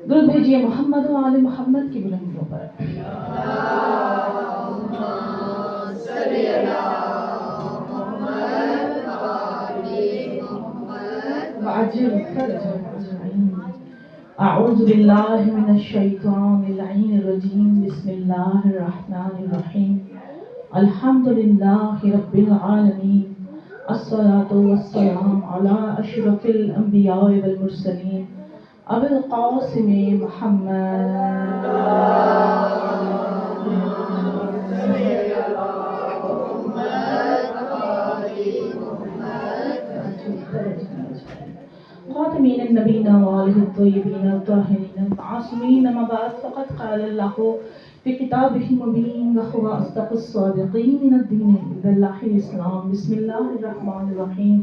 درود بھیجیے محمد و آل محمد کی بلندیوں پر۔ وعجل فرجهم أجمعين۔ أعوذ بالله من الشيطان اللعين الرجيم، بسم الله الرحمن الرحيم، الحمد لله رب العالمين، الصلاة والسلام على أشرف الأنبياء والمرسلين أبي القاسم محمد۔ خاتمين النبيين وآله الطيبين الطاهرين المعصومين، أما بعد فقد قال الله في كتابه المبين وهو أصدق الصادقين من الدين عند الله الإسلام، بسم الله الرحمن الرحيم،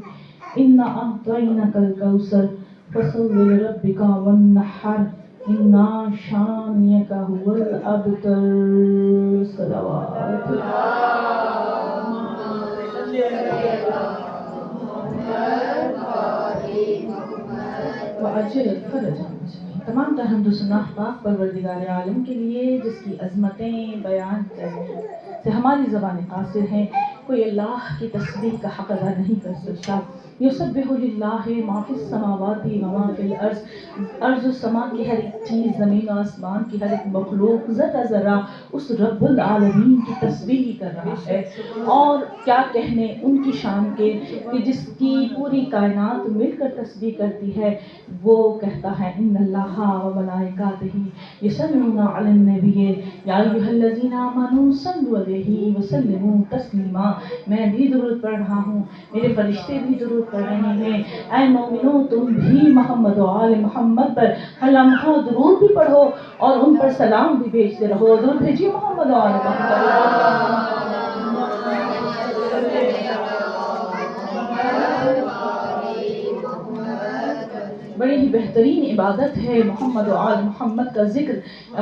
إنا أعطيناك الكوثر فصل لربك وانحر إن شانئك هو الأبتر۔ صلوات وأجل الفرج۔ تمام تر حمد و ثنا پاک پروردگار عالم کے لیے جس کی عظمتیں بیان کرنے سے ہماری زبان قاصر ہیں۔ کوئی اللہ کی تسبیح کا حق ادا نہیں کر سکتا۔ یسبح للہ ما فی السماوات و ما فی الارض، ارض و سما کی ہر ایک چیز، زمین و آسمان کی ہر ایک مخلوق ذرہ ذرہ اس رب العالمین کی تسبیح کر رہا ہے۔ اور کیا کہنے ان کی شان کے کہ جس کی پوری کائنات مل کر تسبیح کرتی ہے، وہ کہتا ہے ان اللہ و ملائکاتہ یصلون علی النبی یا ایھا الذین آمنوا صلوا علیہ وسلموا تسلیما۔ میں بھی درود پڑھ رہا ہوں، میرے فرشتے بھی درود پڑھ رہے ہیں۔ اے مومنو، تم بھی محمد و آل محمد پر ہر لمحہ درود بھی پڑھو اور ان پر سلام بھی بھیجتے رہو۔ درود بھیجیے محمد و آل محمد۔ بڑی ہی بہترین عبادت ہے محمد و آل محمد کا ذکر۔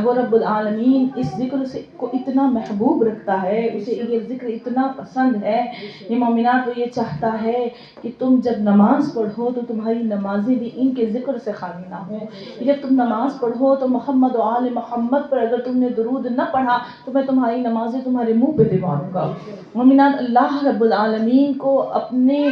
وہ رب العالمین اس ذکر سے کو اتنا محبوب رکھتا ہے، اسے یہ ذکر اتنا پسند ہے۔ یہ مومنات وہ یہ چاہتا ہے کہ تم جب نماز پڑھو تو تمہاری نمازیں بھی ان کے ذکر سے خالی نہ ہوں۔ جب تم نماز پڑھو تو محمد و آل محمد پر اگر تم نے درود نہ پڑھا تو میں تمہاری نمازیں تمہارے منہ پہ دلواؤں گا۔ مومنات، اللہ رب العالمین کو اپنے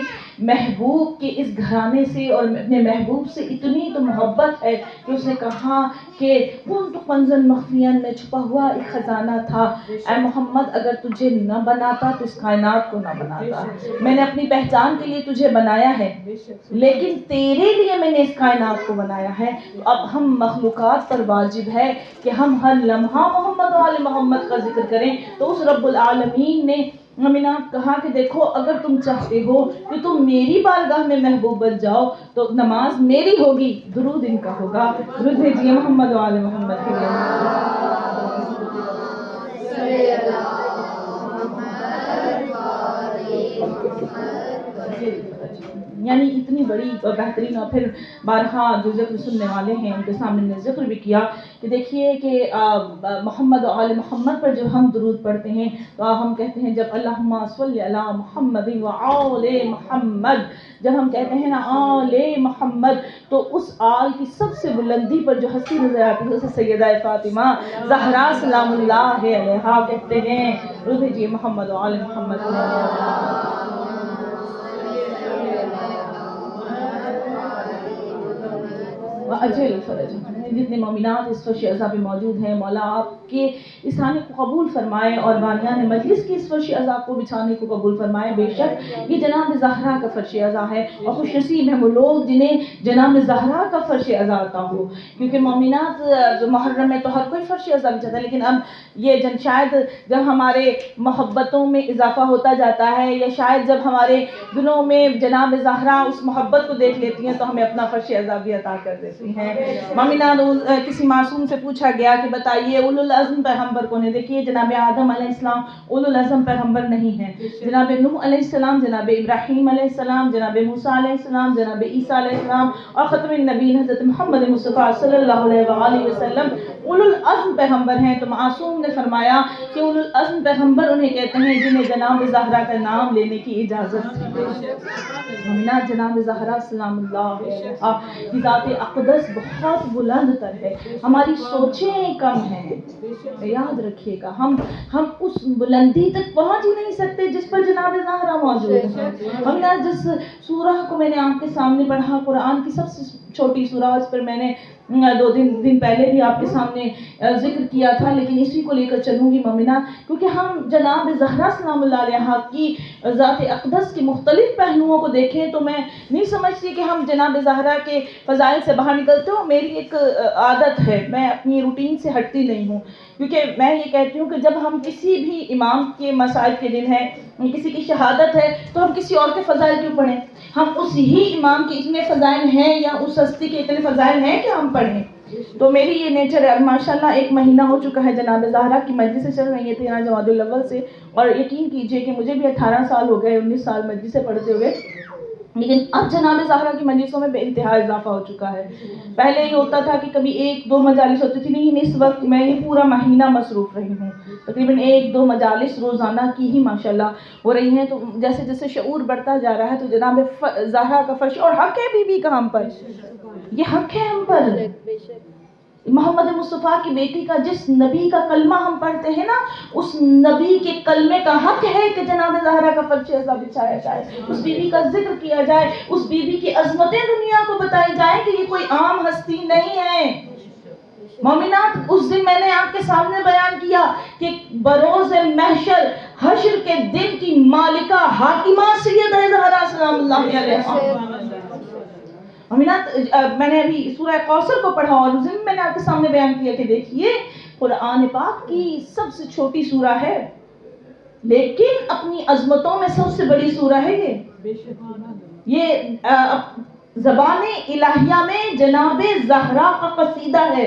محبوب کے اس گھرانے سے اور اپنے محبوب سے اتنی تو محبت ہے کہ اس نے کہا کہ کنت کنزا مخفیا، میں چھپا ہوا ایک خزانہ تھا۔ اے محمد، اگر تجھے نہ بناتا تو اس کائنات کو نہ بناتا۔ میں نے اپنی پہچان کے لیے تجھے بنایا ہے، لیکن تیرے لیے میں نے اس کائنات کو بنایا ہے۔ تو اب ہم مخلوقات پر واجب ہے کہ ہم ہر لمحہ محمد و آل محمد کا ذکر کریں۔ تو اس رب العالمین نے مومنات کہا کہ دیکھو، اگر تم چاہتے ہو کہ تم میری بارگاہ میں محبوب بن جاؤ تو نماز میری ہوگی، درود ان کا ہوگا۔ درود بھیجیے محمد و آل محمد کے لیے۔ یعنی اتنی بڑی اور بہترین، اور پھر بارہا جو ذکر سننے والے ہیں ان کے سامنے نے ذکر بھی کیا کہ دیکھیے کہ محمد و آل محمد پر جب ہم درود پڑھتے ہیں تو ہم کہتے ہیں جب اللہم صلی علی محمد و آل محمد، جب ہم کہتے ہیں نا آل محمد، تو اس آل کی سب سے بلندی پر جو ہستی نظر آتی ہے اسے سیدہ فاطمہ زہرا سلام اللہ علیہا کہتے ہیں۔ درود بھیجیے محمد و آل محمد۔ اجل فرج۔ جتنے مومنات اس فرش عزا پہ موجود ہیں، مولا آپ کے اس آنے کو قبول فرمائے اور بانیان مجلس کی اس فرش عزا کو بچھانے کو قبول فرمائے۔ بے شک یہ جناب زہرا کا فرش عزا ہے اور خوش نصیب ہیں وہ لوگ جنہیں جناب زہرا کا فرش عزا عطا ہو، کیونکہ مومنات محرم میں تو ہر کوئی فرش عزا بھی چاہتا ہے، لیکن اب یہ شاید جب ہمارے محبتوں میں اضافہ ہوتا جاتا ہے یا شاید جب ہمارے دلوں میں جناب زہرا اس محبت کو دیکھ لیتی ہیں تو ہمیں اپنا فرش عزا بھی عطا کر دیتی ہیں۔ مومنات، کسی معصوم سے پوچھا گیا کہ بتائیے اولو العزم پیغمبر کون ہے؟ دیکھیے جناب آدم علیہ السلام اولو العزم پیغمبر نہیں ہیں۔ جناب نوح علیہ السلام، جناب ابراہیم علیہ السلام، جناب موسیٰ علیہ السلام، جناب عیسیٰ علیہ السلام اور ختم النبیین حضرت محمد مصطفیٰ صلی اللہ علیہ وآلہ وسلم، اولو العزم پیغمبر ہیں تو معصوم نے فرمایا کہ اولو العزم پیغمبر انہیں کہتے ہیں جنہیں جناب زہرا کا نام لینے کی اجازت تھی. مومنات جناب زہرا سلام اللہ علیہا کی ذات اقدس بہت بلند تر ہے، ہماری سوچیں کم ہیں. یاد رکھیے گا ہم اس بلندی تک پہنچ ہی نہیں سکتے جس پر جناب زہرا موجود ہے. مومنات جس سورہ کو میں نے آپ کے سامنے پڑھا، قرآن کی سب سے چھوٹی سورہ، اس پر میں نے 2 دن پہلے بھی آپ کے سامنے ذکر کیا تھا، لیکن اسی کو لے کر چلوں گی مومنات، کیونکہ ہم جناب زہرا سلام اللہ علیہا کی ذات اقدس کے مختلف پہلوؤں کو دیکھیں تو میں نہیں سمجھتی کہ ہم جناب زہرا کے فضائل سے باہر نکلتے ہوں. میری ایک عادت ہے، میں اپنی روٹین سے ہٹتی نہیں ہوں، کیونکہ میں یہ کہتی ہوں کہ جب ہم کسی بھی امام کے مسائل کے دن ہے، کسی کی شہادت ہے، تو ہم کسی اور کے فضائل کیوں پڑھیں؟ ہم اس ہی امام کے اتنے فضائل ہیں یا اس ہستی کے اتنے فضائل ہیں کہ ہم پڑھیں. تو میری یہ نیچر ہے. ماشاءاللہ 1 مہینہ ہو چکا ہے جناب زہرا کی مجلسیں چل رہی ہیں 13 جمادی الاول سے، اور یقین کیجئے کہ مجھے بھی 18 سال ہو گئے، 19 سال مجلسیں پڑھتے ہوئے، لیکن اب جناب زہرا کی مجلسوں میں بے انتہا اضافہ ہو چکا ہے. پہلے یہ ہوتا تھا کہ کبھی 1-2 مجالس ہوتی تھی، نہیں اس وقت میں یہ پورا مہینہ مصروف رہی ہوں، تقریباً 1-2 مجالس روزانہ کی ہی ماشاءاللہ ہو رہی ہیں. تو جیسے جیسے شعور بڑھتا جا رہا ہے تو جناب زہرا کا فرش، اور حق ہے بی کا ہم پر، یہ حق ہے ہم پر. محمد مصطفیٰ کی بیٹی کا جس نبی کا کلمہ ہم پڑھتے ہیں نا، اس نبی کے کلمے کا حق ہے کہ جناب زہرا کا فرش ایسا بچھایا جائے، اس بی بی کا ذکر کیا جائے، اس بی بی کی عظمتیں دنیا کو بتائی جائیں کہ یہ کوئی عام ہستی نہیں ہے. مومنات اس دن میں نے آپ کے سامنے بیان کیا کہ بروز محشر حشر کے دن کی مالکہ حاکمہ سیدہ زہرا سلام اللہ علیہا. مومنات میں نے ابھی سورہ کوثر کو پڑھا اور اس دن میں نے آپ کے سامنے بیان کیا کہ دیکھیے قرآن پاک کی سب سے چھوٹی سورہ ہے لیکن اپنی عظمتوں میں سب سے بڑی سورہ ہے. یہ زبان الہیہ میں جناب زہرا کا قصیدہ ہے.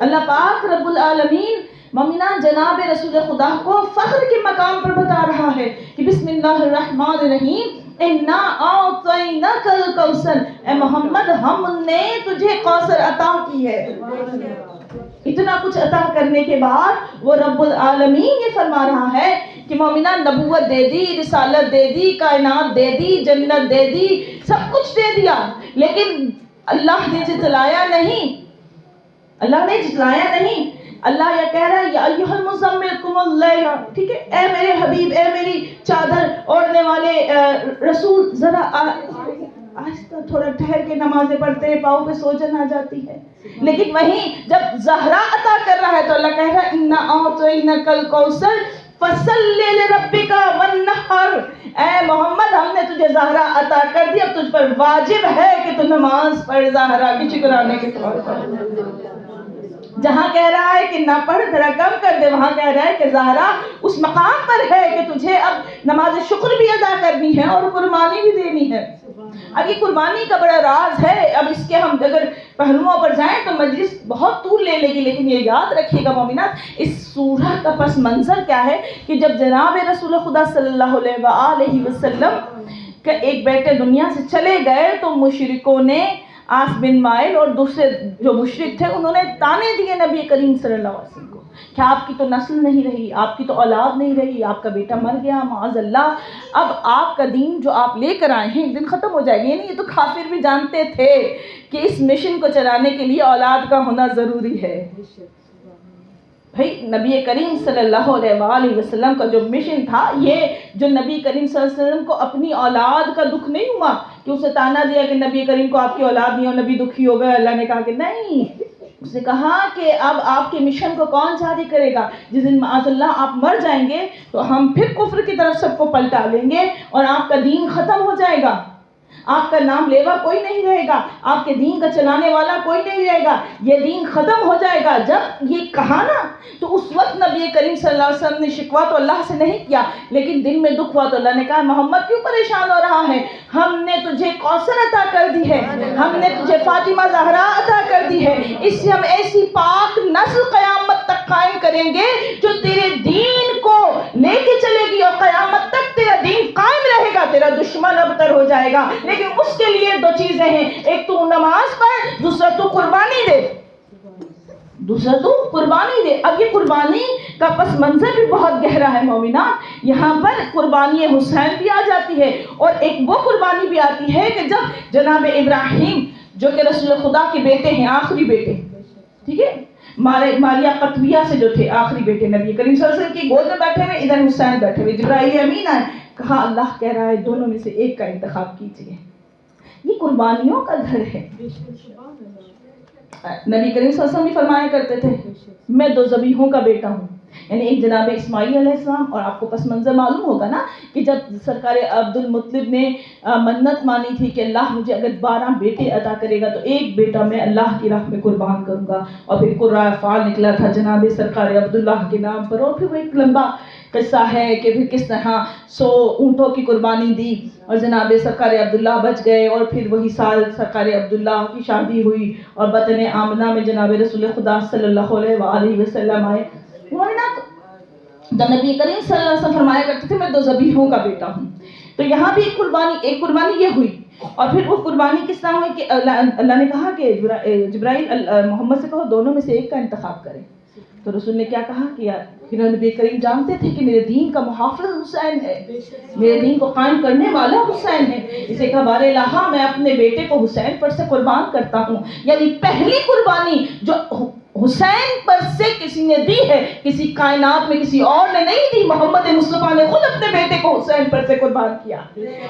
اللہ پاک رب العالمین مومنان جناب رسول خدا کو فخر کے مقام پر بتا رہا ہے کہ بسم اللہ الرحمن الرحیم اِنَّا أَعْطَيْنَاكَ الْكَوْثَرَ، اے محمد ہم نے تجھے کوثر عطا کی ہے. اتنا کچھ عطا کرنے کے بعد وہ رب العالمین یہ فرما رہا ہے کہ مومنان نبوت دے دی، رسالت دے دی، کائنات دے دی، جنت دے دی، سب کچھ دے دیا، لیکن اللہ نے جتلایا نہیں. اللہ نے جتلایا نہیں. اللہ یہ کہہ رہا ہے یا ایھا المزمل قم اللیل، ٹھیک ہے، اے میرے حبیب، اے میری چادر اوڑھنے والے رسول، ذرا آہستہ تھوڑا ٹھہر کے نمازیں پڑھتے ہیں، پاؤں پہ سوجن آ جاتی ہے. لیکن وہیں جب زہرا عطا کر رہا ہے تو اللہ کہہ رہا ہے اِنَّا أَعْطَيْنَاكَ الْكَوْثَرَ فَصَلِّ لِرَبِّكَ وَانْحَرْ، اے محمد ہم نے تجھے زہرا عطا کر دی، اب تجھ پر واجب ہے کہ تو نماز پڑھ زہرا کی شکرانے کے طور پر. جہاں کہہ رہا ہے کہ نہ پڑھ ذرا کم کر دے، وہاں کہہ رہا ہے کہ زہرا اس مقام پر ہے کہ تجھے اب نماز شکر بھی ادا کرنی ہے اور قربانی بھی دینی ہے. اب یہ قربانی کا بڑا راز ہے. اب اس کے ہم اگر پہلوؤں پر جائیں تو مجلس بہت طول لے لے گی، لیکن یہ یاد رکھیے گا مومنات اس سورہ کا پس منظر کیا ہے کہ جب جناب رسول خدا صلی اللہ علیہ وسلم کا ایک بیٹے دنیا سے چلے گئے تو مشرکوں نے آس بن مائل اور دوسرے جو مشرک تھے انہوں نے تانے دیے نبی کریم صلی اللہ علیہ وسلم کو کہ آپ کی تو نسل نہیں رہی، آپ کی تو اولاد نہیں رہی، آپ کا بیٹا مر گیا معاذ اللہ، اب آپ کا دین جو آپ لے کر آئے ہیں ایک دن ختم ہو جائے گا. یعنی یہ تو کافر بھی جانتے تھے کہ اس مشن کو چلانے کے لیے اولاد کا ہونا ضروری ہے. بھائی نبی کریم صلی اللہ علیہ وسلم کا جو مشن تھا، یہ جو نبی کریم صلی اللہ علیہ وسلم کو اپنی اولاد کا دکھ نہیں ہوا کہ اسے تانا دیا کہ نبی کریم کو آپ کی اولاد نہیں ہو، نبی دکھی ہو گئے. اللہ نے کہا کہ نہیں، اس نے کہا کہ اب آپ کے مشن کو کون جاری کرے گا؟ جس دن معاذ اللہ آپ مر جائیں گے تو ہم پھر کفر کی طرف سب کو پلٹا لیں گے اور آپ کا دین ختم ہو جائے گا. آپ کا نام لیوا کوئی نہیں رہے گا، آپ کے دین کا چلانے والا کوئی نہیں رہے گا، یہ دین ختم ہو جائے گا. جب یہ کہا نا تو اس وقت نبی کریم صلی اللہ علیہ وسلم نے شکوہ تو اللہ سے نہیں کیا، لیکن دل میں دکھ ہوا تو اللہ نے کہا محمد کیوں پریشان ہو رہا ہے؟ ہم نے تجھے کوثر عطا کر دی ہے، ہم نے تجھے فاطمہ زہرا عطا کر دی ہے، اس سے ہم ایسی پاک نسل قیامت تک قائم کریں گے جو تیرے دین کو لے کے چلے گی اور قیامت تک تیرا دین قائم رہے گا. تیرا دشمن ابتر ہو جائے گا، لیکن اس کے لیے 2 چیزیں ہیں، ایک تو نماز پڑھ، دوسرا تو قربانی دے. دوسرا تو قربانی دے. اب یہ قربانی کا پس منظر بھی بہت گہرا ہے مومنات. یہاں پر قربانی حسین بھی آ جاتی ہے اور ایک وہ قربانی بھی آتی ہے کہ جب جناب ابراہیم جو کہ رسول خدا کے بیٹے ہیں، آخری بیٹے، ٹھیک ہے، ماریہ قطبیہ سے جو تھے آخری بیٹے، نبی کریم صلی اللہ علیہ وسلم کی گود میں بیٹھے ہوئے، ادھر حسین بیٹھے ہوئے، جبرائیل امین آئے، کہا اللہ کہہ رہا ہے دونوں میں سے ایک کا انتخاب کیجیے. یہ قربانیوں کا گھر ہے. نبی کریم صلی اللہ علیہ وسلم بھی فرمایا کرتے تھے میں دو ذبیحوں کا بیٹا ہوں، یعنی ایک جناب اسماعیل علیہ السلام، اور آپ کو پس منظر معلوم ہوگا نا کہ جب سرکار عبد المطلب نے منت مانی تھی کہ اللہ مجھے اگر 12 بیٹے عطا کرے گا تو ایک بیٹا میں اللہ کی راہ میں قربان کروں گا، اور پھر قرہ فال نکلا تھا جناب سرکار عبداللہ کے نام پر. اور پھر وہ ایک لمبا قصہ ہے کہ پھر کس طرح 100 اونٹوں کی قربانی دی اور جناب سرکار عبداللہ بچ گئے، اور پھر وہی سال سرکار عبداللہ کی شادی ہوئی اور بطن آمنہ میں جناب رسول خدا صلی اللہ علیہ وآلہ وسلم آئے. تو نبی کریم صلی اللہ علیہ وسلم فرمایا کرتے تھے میں دو ذبیحوں کا بیٹا ہوں. تو یہاں بھی ایک قربانی یہ ہوئی، اور پھر وہ قربانی کس طرح ہوئی کہ اللہ نے کہا کہ جبرائیل محمد سے کہو دونوں میں سے ایک کا انتخاب کرے. تو رسول نے کیا کہا کہ پھر نبی کریم جانتے تھے کہ میرے دین کا محافظ حسین ہے، میرے دین کو قائم کرنے والا حسین ہے. اسے کہا بار الہا میں اپنے بیٹے کو حسین پر سے قربان کرتا ہوں. یعنی پہلی قربانی جو حسین پر سے کسی نے دی ہے، کسی کائنات میں کسی اور نے نہیں دی، محمد مصطفیٰ نے خود اپنے بیٹے کو حسین پر سے قربان کیا.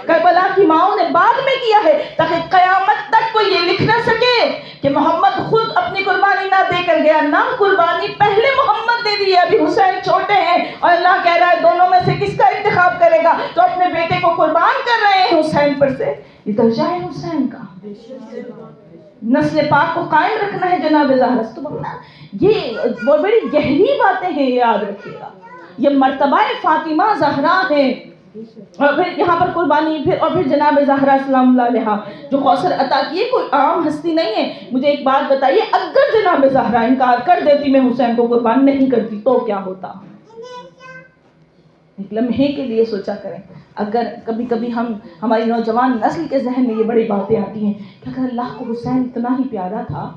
کربلا کی ماؤں نے بعد میں کیا ہے تاکہ قیامت تک کوئی یہ لکھ نہ سکے کہ محمد خود اپنی قربانی نہ دے کر گیا. نہ قربانی پہلے محمد نے دی ہے، ابھی حسین چھوٹے ہیں اور اللہ کہہ رہا ہے دونوں میں سے کس کا انتخاب کرے گا، تو اپنے بیٹے کو قربان کر رہے ہیں حسین پر سے. یہ درجہ ہے حسین کا. نسل پاک کو قائم رکھنا ہے جناب زہرا. تو بولنا یہ بہت بڑی گہری باتیں ہیں، یاد رکھیے گا. یہ مرتبہ فاطمہ زہرا ہے. اور پھر یہاں پر قربانی اور پھر جناب زہرا سلام اللہ علیہا جو کوثر عطا کیے کوئی عام ہستی نہیں ہے. مجھے ایک بات بتائیے، اگر جناب زہرا انکار کر دیتی میں حسین کو قربان نہیں کرتی تو کیا ہوتا؟ ایک لمحے کے لیے سوچا کریں. اگر کبھی کبھی ہماری نوجوان نسل کے ذہن میں یہ بڑی باتیں آتی ہیں کہ اگر اللہ کو حسین اتنا ہی پیارا تھا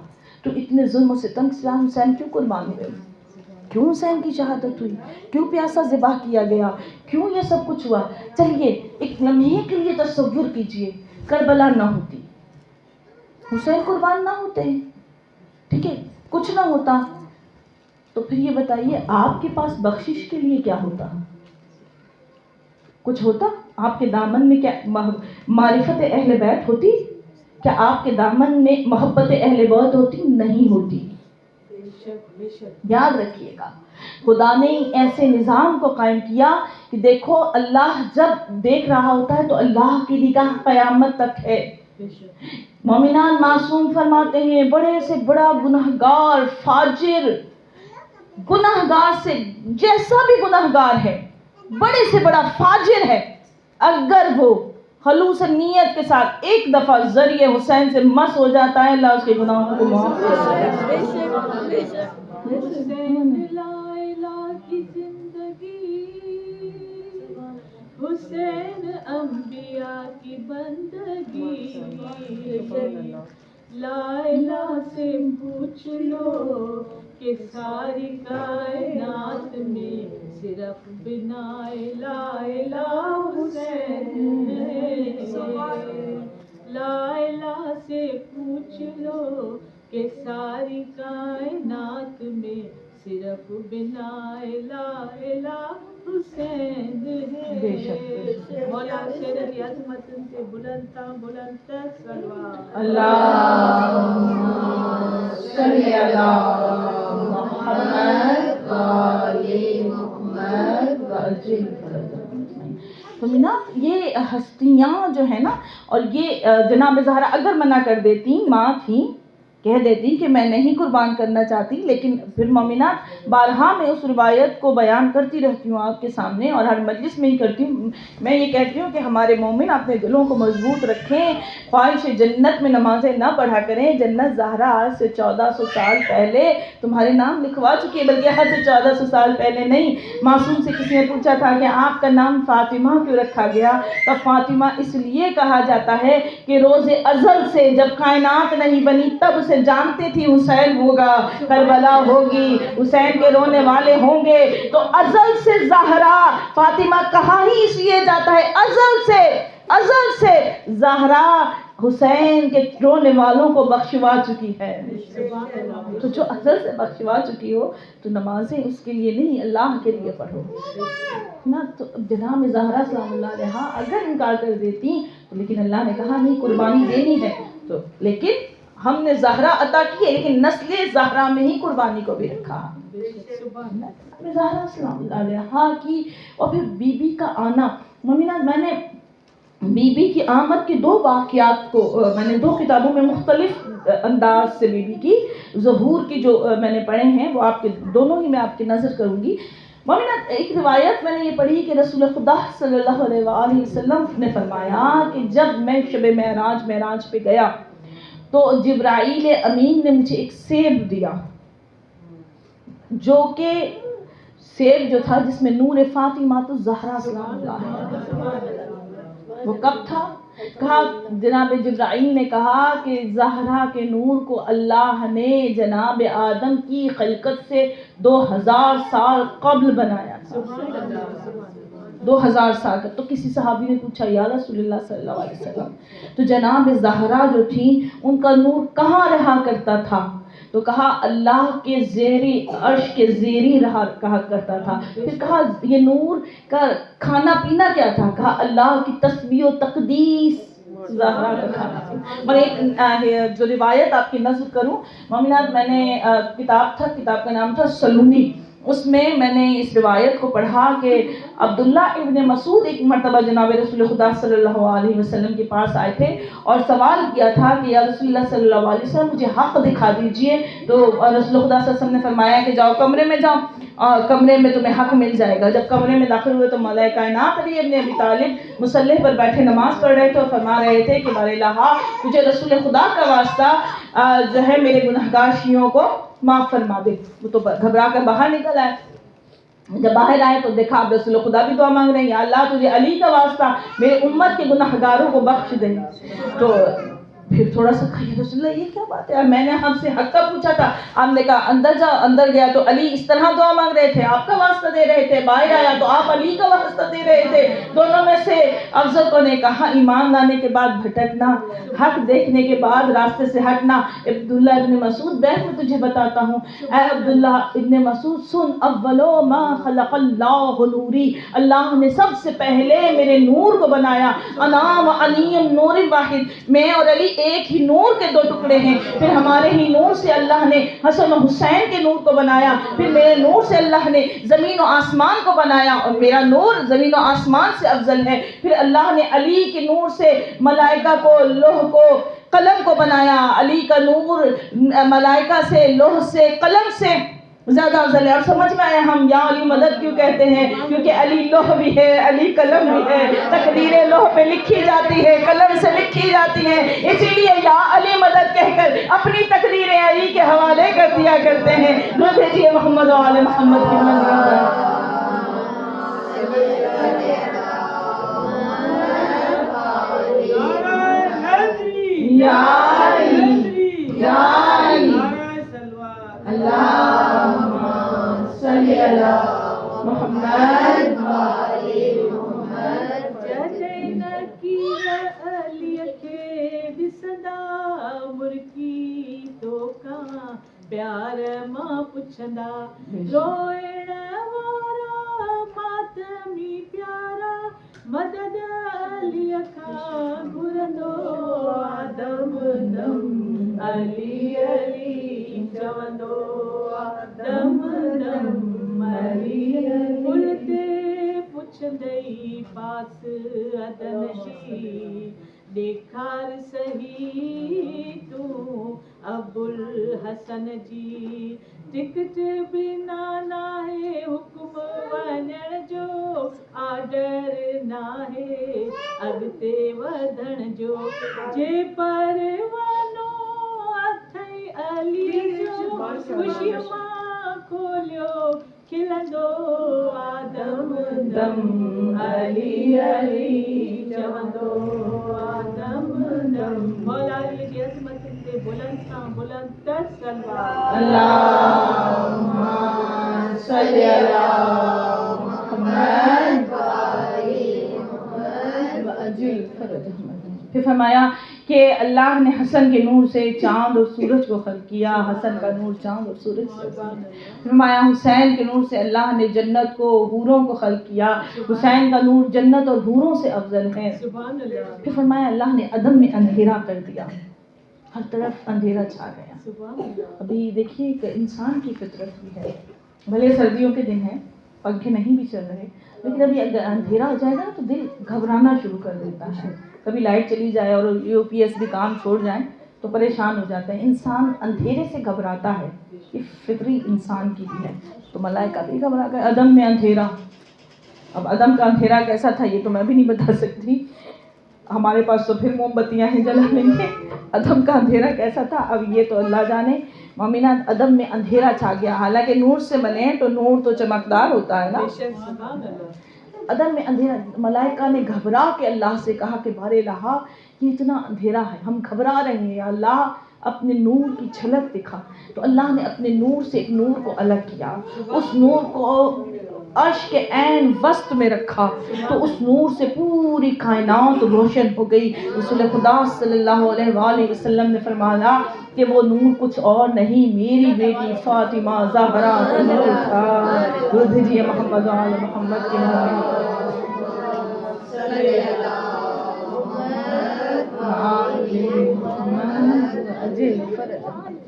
تو اتنے ظلم و ستم کے ساتھ حسین کیوں قربان ہوئے، کیوں حسین کی شہادت ہوئی، کیوں پیاسا ذبح کیا گیا، کیوں یہ سب کچھ ہوا. چلیے ایک لمحے کے لیے تصور کیجئے کربلا نہ ہوتی، حسین قربان نہ ہوتے، ٹھیک ہے، کچھ نہ ہوتا، تو پھر یہ بتائیے آپ کے پاس بخشش کے لیے کیا ہوتا؟ کچھ ہوتا؟ آپ کے دامن میں کیا معرفت اہل بیت ہوتی؟ کیا آپ کے دامن میں محبت اہل بیت ہوتی؟ نہیں ہوتی. یاد رکھیے گا خدا نے ایسے نظام کو قائم کیا کہ دیکھو اللہ جب دیکھ رہا ہوتا ہے تو اللہ کی نگاہ قیامت تک ہے. مومنان معصوم فرماتے ہیں بڑے سے بڑا گناہگار، فاجر گناہگار سے جیسا بھی گناہگار ہے، بڑے سے بڑا فاجر ہے، اگر وہ خلوص نیت کے ساتھ ایک دفعہ ذریعے حسین سے مس ہو جاتا ہے اللہ اس کے گناہوں کو معاف کرتا ہے. حسین لا الہ کی زندگی، حسین انبیاء کی بندگی، لا الہ سے پوچھ لو کہ ساری کائنات میں صرف بنا لا الہ حسین ہے. لا الہ سے پوچھ لو کہ ساری کائنات میں صرف بنا لا الہ حسین ہے. بے شک مولا شیر کی عظمت سے بلند تر صلوات اللہم صلی علی محمد یہ ہستیاں جو ہے نا، اور یہ جناب زہرا اگر منع کر دیتی، ماں تھیں، کہہ دیتی کہ میں نہیں قربان کرنا چاہتی، لیکن پھر مومنات بارہا میں اس روایت کو بیان کرتی رہتی ہوں آپ کے سامنے اور ہر مجلس میں ہی کرتی ہوں. میں یہ کہتی ہوں کہ ہمارے مومن اپنے دلوں کو مضبوط رکھیں، خواہش جنت میں نمازیں نہ پڑھا کریں. جنت زہرا آج سے 1400 سال پہلے تمہارے نام لکھوا چکی ہے، بلکہ آج سے 1400 سال پہلے نہیں. معصوم سے کسی نے پوچھا تھا کہ آپ کا نام فاطمہ کیوں رکھا گیا؟ تو فاطمہ اس لیے کہا جاتا ہے کہ روز ازل سے جب کائنات نہیں بنی تب سے سے جانتی تھی حسین ہوگا، کربلا ہوگی، حسین کے رونے والے ہوں گے، تو ازل سے زہرا، فاطمہ کہا ہی اس لیے جاتا ہے ازل سے زہرا حسین کے رونے والوں کو بخشوا چکی ہے. تو جو ازل سے بخشوا چکی ہو تو نمازیں اس کے لیے نہیں اللہ کے لیے پڑھو نا. تو جناب زہرا سلام اللہ علیہا اگر انکار کر دیتی تو لیکن اللہ نے کہا نہیں قربانی دینی ہے، تو لیکن ہم نے زہرا عطا کی ہے لیکن نسل زہرا میں ہی قربانی کو بھی رکھا. زہرا سلام اللہ علیہا کی اور پھر بی بی کا آنا. مومنات میں نے بی بی کی آمد کے 2 واقعات کو میں نے 2 کتابوں میں مختلف انداز سے بی بی کی ظہور کی جو میں نے پڑھے ہیں وہ آپ کے دونوں ہی میں آپ کی نظر کروں گی. مومنات ایک روایت میں نے یہ پڑھی کہ رسول خدا صلی اللہ علیہ وآلہ وسلم نے فرمایا کہ جب میں شب معراج پہ گیا تو جبرائیل امین نے مجھے ایک سیب دیا، جو کہ سیب جو تھا جس میں نور فاطمہ الزہرا سلام اللہ علیہا. وہ کب تھا؟ کہا جناب جبرائیل نے کہا کہ زہرا کے نور کو اللہ نے جناب آدم کی خلقت سے 2000 سال قبل بنایا تھا. 2000 سال کا. تو کسی صحابی نے پوچھا یا رسول اللہ صلی اللہ علیہ وسلم تو جناب زہرا جو تھی ان کا نور کہاں رہا کرتا تھا؟ تو کہا اللہ کے زیری عرش کے زیری رہا کہا کرتا تھا. پھر کہا یہ نور کا کھانا پینا کیا تھا؟ کہا اللہ کی تسبیح و تقدیس زہرا کا کھانا پینا. اور ایک جو روایت آپ کی نظر کروں مومنات، میں نے کتاب کا نام تھا سلونی. اس میں نے اس روایت کو پڑھا کہ عبداللہ ابن مسعود ایک مرتبہ جناب رسول خدا صلی اللہ علیہ وسلم کے پاس آئے تھے اور سوال کیا تھا کہ یا رسول اللہ صلی اللہ علیہ وسلم مجھے حق دکھا دیجئے. تو رسول خدا صلی اللہ علیہ وسلم نے فرمایا کہ جاؤ کمرے میں جاؤ، کمرے میں تمہیں حق مل جائے گا. جب کمرے میں داخل ہوئے تو مولا کائنات علی ابن ابی طالب مصلی پر بیٹھے نماز پڑھ رہے تھے اور فرما رہے تھے کہ بار الہا مجھے رسول خدا کا واسطہ جو ہے میرے گناہگار شیعوں کو معاف فرما دے. وہ تو گھبرا کر باہر نکل آئے. جب باہر آئے تو دیکھا اب رسول خدا بھی دعا مانگ رہے ہیں یا اللہ تجھے علی کا واسطہ میرے امت کے گناہگاروں کو بخش دے. تو پھر تھوڑا سا کہا یا رسول اللہ یہ کیا بات ہے، میں نے آپ سے حق کا پوچھا تھا. آپ نے کہا اندر جاؤ. اندر گیا تو علی اس طرح دعا مانگ رہے تھے، آپ کا واسطہ دے رہے تھے. باہر آیا تو آپ علی کا واسطہ دے رہے تھے. دونوں میں سے افضل کو نے کہا ایمان لانے کے بعد بھٹکنا، حق دیکھنے کے بعد راستے سے ہٹنا. عبداللہ ابن مسعود بیٹھ میں تجھے بتاتا ہوں. اے عبداللہ ابن مسعود سن، اولو ما خلق اللہ نوری، اللہ نے سب سے پہلے میرے نور کو بنایا. انا و علی نور واحد، میں اور علی ایک ہی نور کے 2 ٹکڑے ہیں. پھر ہمارے ہی نور سے اللہ نے حسن و حسین کے نور کو بنایا. پھر میرے نور سے اللہ نے زمین و آسمان کو بنایا اور میرا نور زمین و آسمان سے افضل ہے. پھر اللہ نے علی کے نور سے ملائکہ کو، لوح کو، قلم کو بنایا. علی کا نور ملائکہ سے، لوح سے، قلم سے زیادہ افضل ہے. اب سمجھ میں آیا ہم یا علی مدد کیوں کہتے ہیں؟ کیونکہ علی لوح بھی ہے، علی قلم بھی ہے. تقدیریں لوح پہ لکھی جاتی ہے، قلم سے لکھی جاتی ہیں. اسی لیے یا علی مدد کہہ کر اپنی تقدیریں علی کے حوالے کر دیا کرتے ہیں. درود بھیجیے محمد و آل محمد کی منزل. یا علی یا علی اللہم صلی علی محمد وآل محمد. جدین کی علی کے بسدا مرکی تو کہاں پیار ماں پچھندا. روئن وارا ماتمی پیارا مدد علی کا گرندو آدم دم علی علی چوندو آدم دم علی علی. بلتے پچھندئی پاس ادن جی دیکھار سہی تو ابو الحسن جی. ٹکٹ بنا ناہے حکم ونڑ جو آڈر ناہے اگتے ودھن جو. جے پروانو اتھئی علی جو خوشی ماں کھولیو کھلندو آدم دم علی علی چوندو آدم دم. مولا علی کی عظمت تے بلند ساں بلند کر سلوات اللہم صلی علی محمد وعجل فرجہم۔ پھر فرمایا کہ اللہ نے حسن کے نور سے چاند اور سورج کو خلق کیا، حسن کا نور چاند اور سورج سے۔ فرمایا حسین کے نور سے اللہ نے جنت کو، حوروں کو خلق کیا، حسین کا نور جنت اور حوروں سے افضل ہے۔ سبحان اللہ پھر فرمایا اللہ نے عدم میں اندھیرا کر دیا، ہر طرف اندھیرا چھا گیا۔ سبحان اللہ ابھی دیکھیے کہ انسان کی فطرت بھی ہے، بھلے سردیوں کے دن ہیں، پنکھے نہیں بھی چل رہے، لیکن ابھی اگر اندھیرا ہو جائے گا تو دل گھبرانا شروع کر دیتا ہے۔ کبھی لائٹ چلی جائے اور یو پی ایس بھی کام چھوڑ جائیں تو پریشان ہو جاتا ہے، انسان اندھیرے سے گھبراتا ہے، یہ فطری انسان کی بھی ہے۔ تو ملائکہ بھی گھبرا گئے، عدم میں اندھیرا۔ اب عدم کا اندھیرا کیسا تھا یہ تو میں بھی نہیں بتا سکتی، ہمارے پاس تو پھر موم بتیاں ہیں جلا لیں گے، عدم کا اندھیرا کیسا تھا اب یہ تو اللہ جانے۔ مومنات عدم میں اندھیرا چھا گیا، حالانکہ نور سے بنے ہیں تو نور تو چمکدار ہوتا ہے نا۔ بے شک سبحان اللہ عدم میں اندھیرا، ملائکہ نے گھبرا کے اللہ سے کہا کہ بارے الہ یہ اتنا اندھیرا ہے، ہم گھبرا رہے ہیں، یا اللہ اپنے نور کی جھلک دکھا۔ تو اللہ نے اپنے نور سے ایک نور کو الگ کیا، اس نور کو عرش کے عین وسط میں رکھا، تو اس نور سے پوری کائنات روشن ہو گئی۔ رسول خدا صلی اللہ علیہ وآلہ وسلم نے فرمایا کہ وہ نور کچھ اور نہیں، میری بیٹی فاطمہ زہرا کا نور تھا۔ درود بھیجیے محمد و آل محمد کے نام۔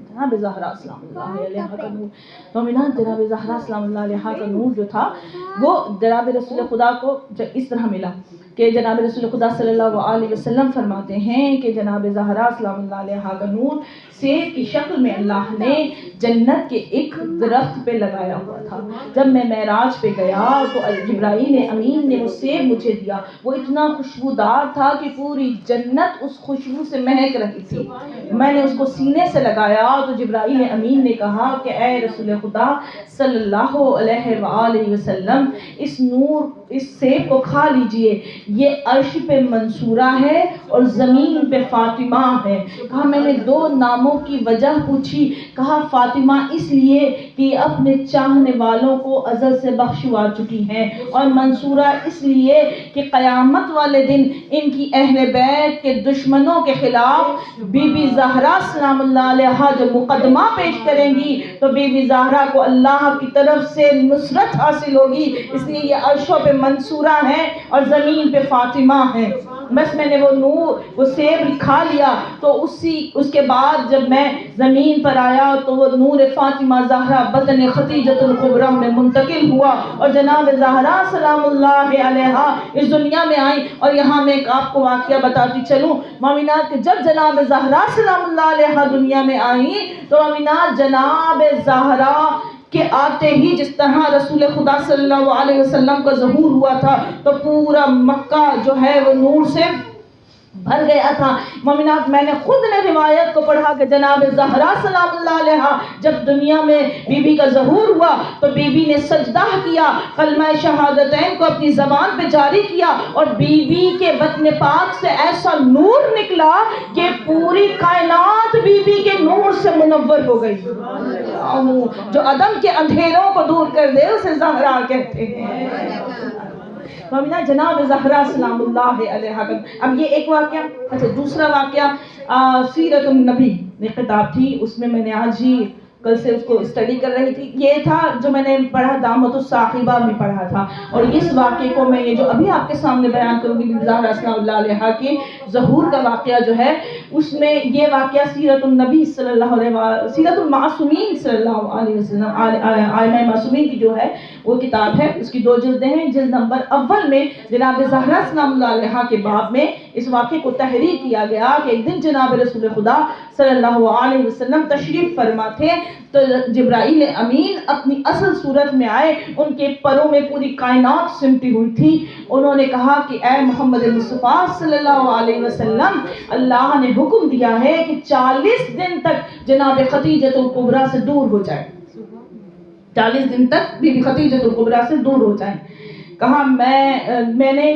جناب زہرا سلام اللہ علیہا کا نور، مومنات جناب زہرا سلام اللہ علیہا کا نور جو تھا وہ جناب رسول خدا کو اس طرح ملا کہ جناب رسول خدا صلی اللہ علیہ وسلم فرماتے ہیں کہ جناب زہرا سلام اللہ علیہا کا نور سیب کی شکل میں اللہ نے جنت کے ایک درخت پہ لگایا ہوا تھا۔ جب میں معراج پہ گیا تو جبرائیل امین نے وہ سیب مجھے دیا، وہ اتنا خوشبودار تھا کہ پوری جنت اس خوشبو سے مہک رہی تھی۔ میں نے اس کو سینے سے لگایا تو جبرائیل امین نے کہا کہ اے رسول خدا صلی اللہ علیہ وآلہ وسلم اس نور اس سیب کو کھا لیجئے، یہ عرش پہ منصورہ ہے اور زمین پہ فاطمہ ہے۔ کہا میں نے دو ناموں کی وجہ پوچھی، کہا فاطمہ اس لیے کہ اپنے چاہنے والوں کو ازل سے بخشوا چکی ہیں، اور منصورہ اس لیے کہ قیامت والے دن ان کی اہل بیت کے دشمنوں کے خلاف بی بی زہرا سلام اللہ علیہا جو مقدمہ پیش کریں گی تو بی بی زہرا کو اللہ کی طرف سے نصرت حاصل ہوگی، اس لیے یہ عرشوں پہ منصورہ ہیں اور زمین پہ فاطمہ ہیں۔ بس میں نے وہ نور وہ سیب کھا لیا تو اس کے بعد جب میں زمین پر آیا تو وہ نور فاطمہ زہرا بدن خدیجۃ الکبریٰ میں منتقل ہوا اور جناب زہرا سلام اللہ علیہا اس دنیا میں آئی۔ اور یہاں میں ایک آپ کو واقعہ بتاتی چلوں مومنات کہ جب جناب زہرا سلام اللہ علیہا دنیا میں آئی تو مومنات جناب زہرا کہ آتے ہی جس طرح رسول خدا صلی اللہ علیہ وسلم کا ظہور ہوا تھا تو پورا مکہ جو ہے وہ نور سے بھر گیا تھا۔ مومنات میں نے خود نے روایت کو پڑھا کہ جناب زہرا سلام اللہ علیہا جب دنیا میں بی بی کا ظہور ہوا تو بی بی نے سجدہ کیا، کلمہ شہادتین کو اپنی زبان پہ جاری کیا اور بی بی کے بطن پاک سے ایسا نور نکلا کہ پوری کائنات بی بی کے نور سے منور ہو گئی۔ جو عدم کے اندھیروں کو دور کر دے اسے زہرا کہتے ہیں۔ مومنہ جناب زہرا سلام اللہ علیہا کا۔ اب یہ ایک واقعہ، اچھا دوسرا واقعہ سیرت النبی کتاب تھی، اس میں نے آج ہی کل سے اس کو اسٹڈی کر رہی تھی، یہ تھا جو میں نے پڑھا دعوت الصاحبہ میں پڑھا تھا، اور اس واقعے کو میں یہ جو ابھی آپ کے سامنے بیان کروں گی زہرا سلام اللہ علیہا کے ظہور کا واقعہ جو ہے اس میں یہ واقعہ سیرت النبی صلی اللہ علیہ وسلم سیرت المعصومین صلی اللہ علیہ وسلم آئمہ معصومین کی جو ہے وہ کتاب ہے، اس کی 2 جلدیں ہیں۔ جلد نمبر اول میں جناب زہرا سلام اللہ علیہا کے باب میں اس واقعے کو تحریر کیا گیا کہ ایک دن جناب رسول خدا صلی اللہ علیہ وسلم تشریف فرما تھے تو جبرائیل امین اپنی اصل صورت میں آئے، ان کے پروں میں پوری کائنات سمٹی ہوئی تھی۔ انہوں نے کہا کہ اے محمد مصطفیٰ صلی اللہ علیہ وسلم اللہ نے حکم دیا ہے کہ 40 دن تک جناب خدیجۃ الکبریٰ سے دور ہو جائے، 40 دن تک بی بی خدیجۃ الکبریٰ سے دور ہو جائیں۔ کہا میں نے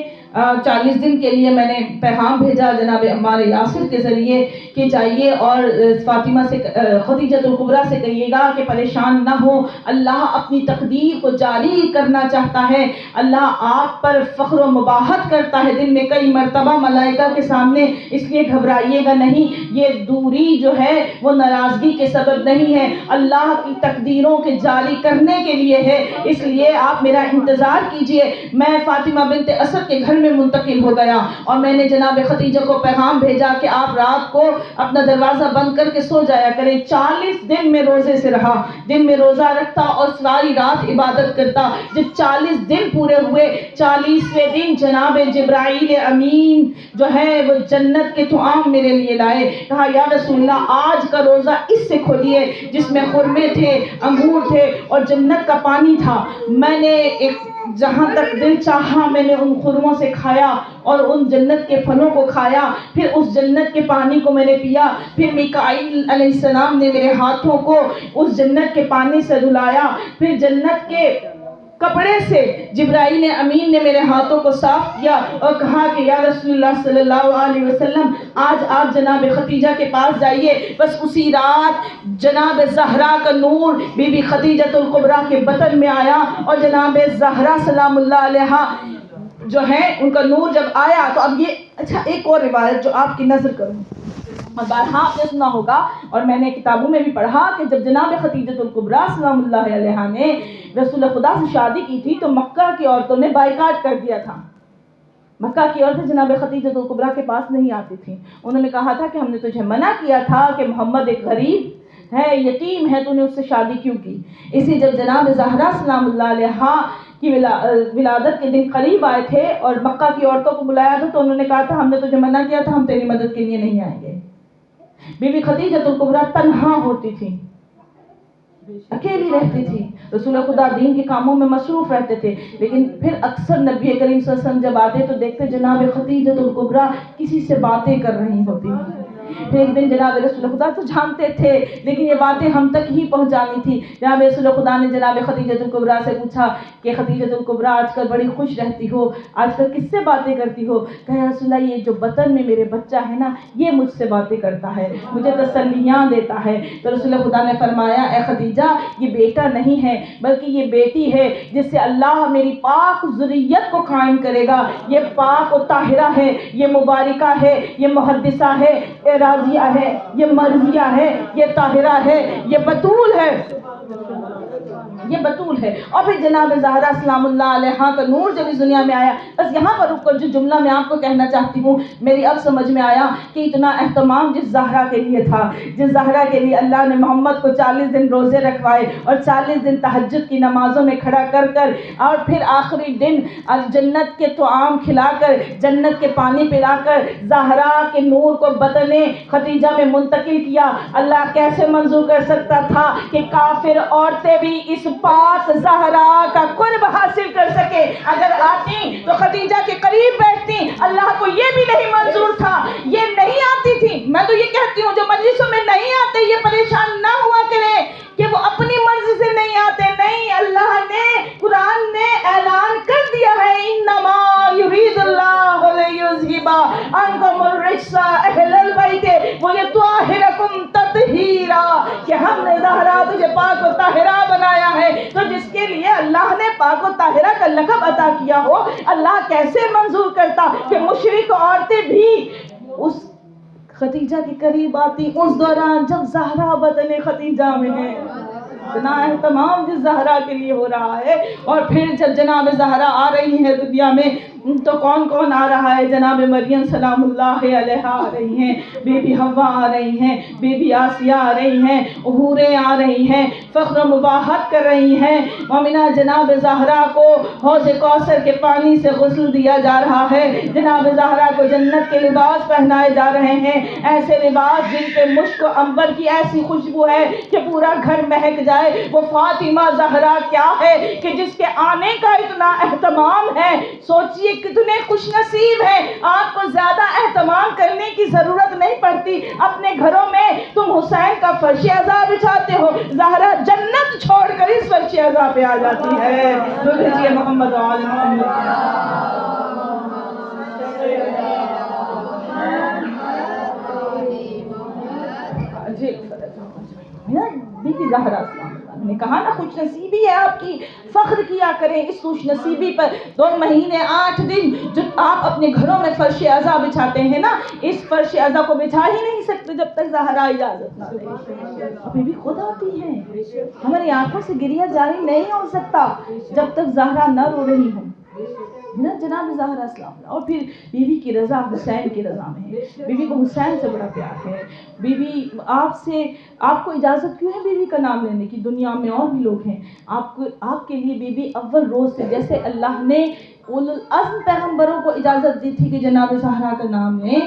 40 دن کے لیے میں نے پیغام بھیجا جناب عمار یاسر کے ذریعے کہ جائیے اور فاطمہ سے خدیجہ الکبریٰ سے کہیے گا کہ پریشان نہ ہو، اللہ اپنی تقدیر کو جاری کرنا چاہتا ہے، اللہ آپ پر فخر و مباحت کرتا ہے دن میں کئی مرتبہ ملائکہ کے سامنے، اس لیے گھبرائیے گا نہیں، یہ دوری جو ہے وہ ناراضگی کے سبب نہیں ہے، اللہ کی تقدیروں کے جاری کرنے کے لیے ہے، اس لیے آپ میرا انتظار کیجئے۔ میں فاطمہ بنت اسد کے گھر میں منتقل ہو گیا اور میں نے جناب خدیجہ کو پیغام بھیجا کہ آپ رات کو اپنا دروازہ بند کر کے سو جایا کریں۔ 40 دن میں روزے سے رہا، دن میں روزہ رکھتا اور ساری رات عبادت کرتا۔ جب 40 دن پورے ہوئے، 40ویں دن جناب جبرائیل امین جو ہے وہ جنت کے طعام میرے لیے لائے، کہا یا رسول اللہ آج کا روزہ اس سے کھولیے جس میں خرمے تھے، انگور تھے اور جنت کا پانی تھا۔ میں نے جہاں تک دل چاہا میں نے ان خرموں سے کھایا اور ان جنت کے پھلوں کو کھایا، پھر اس جنت کے پانی کو میں نے پیا، پھر میکائیل علیہ السلام نے میرے ہاتھوں کو اس جنت کے پانی سے دھلایا، پھر جنت کے کپڑے سے جبرائیل امین نے میرے ہاتھوں کو صاف کیا اور کہا کہ یا رسول اللہ صلی اللہ علیہ وسلم آج آپ جناب خدیجہ کے پاس جائیے۔ بس اسی رات جناب زہرا کا نور بی بی خدیجہ الکبریٰ کے بطن میں آیا اور جناب زہرا سلام اللہ علیہا جو ہے ان کا نور جب آیا تو اب یہ اچھا ایک اور روایت جو آپ کی نظر کروں، اور بارہا آپ نے سنا ہوگا اور میں نے کتابوں میں بھی پڑھا کہ جب جناب خدیجہ الکبریٰ سلام اللہ علیہا نے رسول خدا سے شادی کی تھی تو مکہ کی عورتوں نے بائیکاٹ کر دیا تھا۔ مکہ کی عورتیں جناب خدیجہ الکبریٰ کے پاس نہیں آتی تھیں، انہوں نے کہا تھا کہ ہم نے تجھے منع کیا تھا کہ محمد ایک غریب ہے، یتیم ہے، تو نے اس سے شادی کیوں کی؟ اسی جب جناب زہرا سلام اللہ علیہا کی ولادت کے دن قریب آئے تھے اور مکہ کی عورتوں کو بلایا تھا تو انہوں نے کہا تھا ہم نے تجھے منع کیا تھا، ہم تیری مدد کے لیے نہیں آئیں گے۔ بی بی خدیجہ الکبریٰ تنہا ہوتی تھی، اکیلی رہتی تھی، رسول خدا دین کے کاموں میں مصروف رہتے تھے، لیکن پھر اکثر نبی کریم صلی اللہ علیہ وسلم جب آتے تو دیکھتے جناب خدیجہ الکبریٰ کسی سے باتیں کر رہی ہوتی ہیں۔ پھر ایک دن جناب رسول خدا تو جانتے تھے لیکن یہ باتیں ہم تک ہی پہنچانی تھی، جناب رسول خدا نے جناب خدیجہ الکبریٰ سے پوچھا کہ خدیجہ الکبریٰ آج کل بڑی خوش رہتی ہو، آج کل کس سے باتیں کرتی ہو؟ کہا رسول اللہ یہ جو بطن میں میرے بچہ ہے نا یہ مجھ سے باتیں کرتا ہے، مجھے تسلیاں دیتا ہے۔ تو رسول خدا نے فرمایا اے خدیجہ یہ بیٹا نہیں ہے بلکہ یہ بیٹی ہے جس سے اللہ میری پاک ذریت کو قائم کرے گا، یہ پاک و طاہرہ ہے، یہ مبارکہ ہے، یہ محدثہ ہے، یہ راضیہ ہے، یہ مرضیہ ہے، یہ طاہرہ ہے، یہ بتول ہے، یہ بتول ہے۔ اور پھر جناب زہرا سلام اللہ علیہا کا نور جب اس دنیا میں آیا، بس یہاں پر رک کر جو جملہ میں آپ کو کہنا چاہتی ہوں میری اب سمجھ میں آیا کہ اتنا اہتمام جس زہرا کے لیے تھا، جس زہرا کے لیے اللہ نے محمد کو 40 دن روزے رکھوائے اور 40 دن تہجد کی نمازوں میں کھڑا کر کر اور پھر آخری دن جنت کے طعام کھلا کر، جنت کے پانی پلا کر زہرا کے نور کو بطن خدیجہ میں منتقل کیا، اللہ کیسے منظور کر سکتا تھا کہ کافر عورتیں بھی اس پاک زہرا کا قرب حاصل کر سکے؟ اگر آتی تو خدیجہ کے قریب بیٹھتی، اللہ کو یہ بھی نہیں منظور تھا، یہ نہیں آتی تھی۔ میں تو یہ کہتی ہوں جو مجلسوں میں نہیں آتے یہ پریشان نہ ہوا کریں کہ وہ اپنی مرضی سے نہیں آتے، نہیں، اللہ نے قرآن نے اعلان کر دیا ہے انما یرید اللہ لیذھب عنکم الرجس اہل البیت ویطہرکم تطہیرا، کہ ہم نے زہرا تجھے پاک و طاہرہ بنایا ہے۔ تو جس کے لیے اللہ نے پاک و طاہرہ کا لقب عطا کیا ہو، اللہ کیسے منظور کرتا کہ مشرک عورتیں بھی اس خدیجہ کے قریب آتی اس دوران جب زہرا بطن خدیجہ میں ہے؟ اتنا اہتمام جس زہرا کے لیے ہو رہا ہے۔ اور پھر جب جناب زہرا آ رہی ہے دنیا میں تو کون کون آ رہا ہے؟ جناب مریم سلام اللہ علیہا آ رہی ہیں، بی بی حوا آ رہی ہیں، بی بی آسیہ آ رہی ہیں، حوریں آ رہی ہیں، فخر و مباحت کر رہی ہیں۔ مومنہ جناب زہرا کو حوض کوثر کے پانی سے غسل دیا جا رہا ہے، جناب زہرا کو جنت کے لباس پہنائے جا رہے ہیں، ایسے لباس جن پہ مشک و عنبر کی ایسی خوشبو ہے کہ پورا گھر مہک جائے۔ وہ فاطمہ زہرا کیا ہے کہ جس کے آنے کا اتنا اہتمام ہے، سوچئے کتنے خوش نصیب ہیں، آپ کو زیادہ اہتمام کرنے کی ضرورت نہیں پڑتی، اپنے گھروں میں تم حسین کا فرش عزا بچھاتے ہو، زہرا جنت چھوڑ کر اس فرش عزا پہ آ جاتی ہے۔ تو بھیجئے محمد و آل محمد۔ تھی زہرا سلام اللہ، میں نے کہا نا خوش نصیبی ہے آپ کی، فخر کیا کریں اس خوش نصیبی پر۔ 2 مہینے 8 دن جو آپ اپنے گھروں میں فرش عزا بچھاتے ہیں نا، اس فرش عزا کو بچھا ہی نہیں سکتے جب تک زہرا اجازت نہ دے۔ ابھی بھی خود آتی ہیں، ہماری آنکھوں سے گریہ جاری نہیں ہو سکتا جب تک زہرا نہ رو رہی ہوں نا جناب زہرا سلام اللہ۔ اور پھر بیوی کی رضا حسین کی رضا میں ہے، بیوی کو حسین سے بڑا پیار ہے۔ بیوی آپ کو اجازت کیوں ہے بیوی کا نام لینے کی؟ دنیا میں اور بھی لوگ ہیں، آپ کے لیے بیوی اول روز سے، جیسے اللہ نے اولو العزم پیغمبروں کو اجازت دی تھی کہ جناب زہرا کا نام لیں،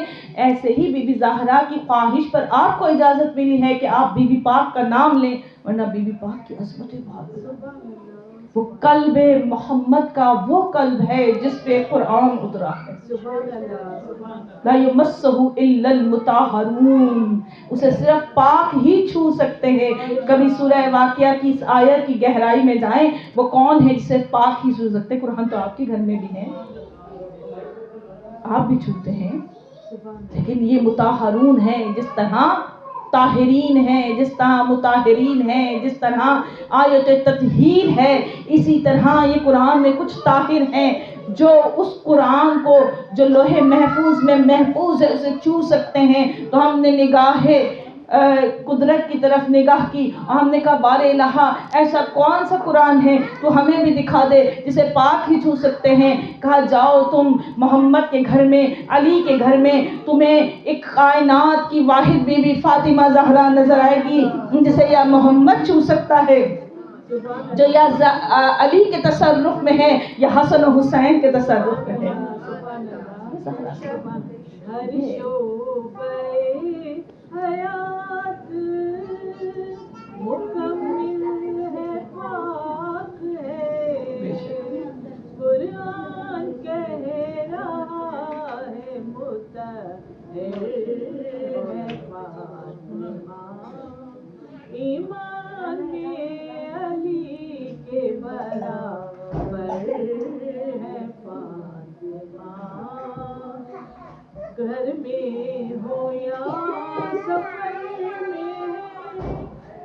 ایسے ہی بی بی زہرا کی خواہش پر آپ کو اجازت ملی ہے کہ آپ بی بی پاک کا نام لیں، ورنہ بی بی پاک کی عظمت بہت، وہ قلب محمد کا وہ قلب ہے جس پہ قرآن اترا ہے، لا یمسہ الا المطہرون، اسے صرف پاک ہی چھو سکتے ہیں۔ کبھی سورہ واقعہ کی اس آیت کی گہرائی میں جائیں، وہ کون ہے جسے پاک ہی چھو سکتے؟ قرآن تو آپ کے گھر میں بھی ہے، آپ بھی چھوتے ہیں، لیکن یہ مطہرون ہیں، جس طرح طاہرین ہیں، جس طرح مطہرین ہیں، جس طرح آیت تطہیر ہے، اسی طرح یہ قرآن میں کچھ طاہر ہیں جو اس قرآن کو جو لوح محفوظ میں محفوظ ہے اسے چھو سکتے ہیں۔ تو ہم نے نگاہ قدرت کی طرف نگاہ کی اور ہم نے کہا بار الہا ایسا کون سا قرآن ہے تو ہمیں بھی دکھا دے جسے پاک ہی چھو سکتے ہیں۔ کہا جاؤ تم محمد کے گھر میں، علی کے گھر میں، تمہیں ایک کائنات کی واحد بی بی فاطمہ زہرا نظر آئے گی جسے یا محمد چھو سکتا ہے، جو یا علی کے تصرف میں ہے یا حسن و حسین کے تصرف میں ہے۔ ہر شعبہ حیات مکمل ہے، پاک ہے، قرآن کہہ رہا ہے مطہر ہے فاطمہ، ایمان میں علی کے برابر ہے فاطمہ، گھر میں ہو یا سفر میں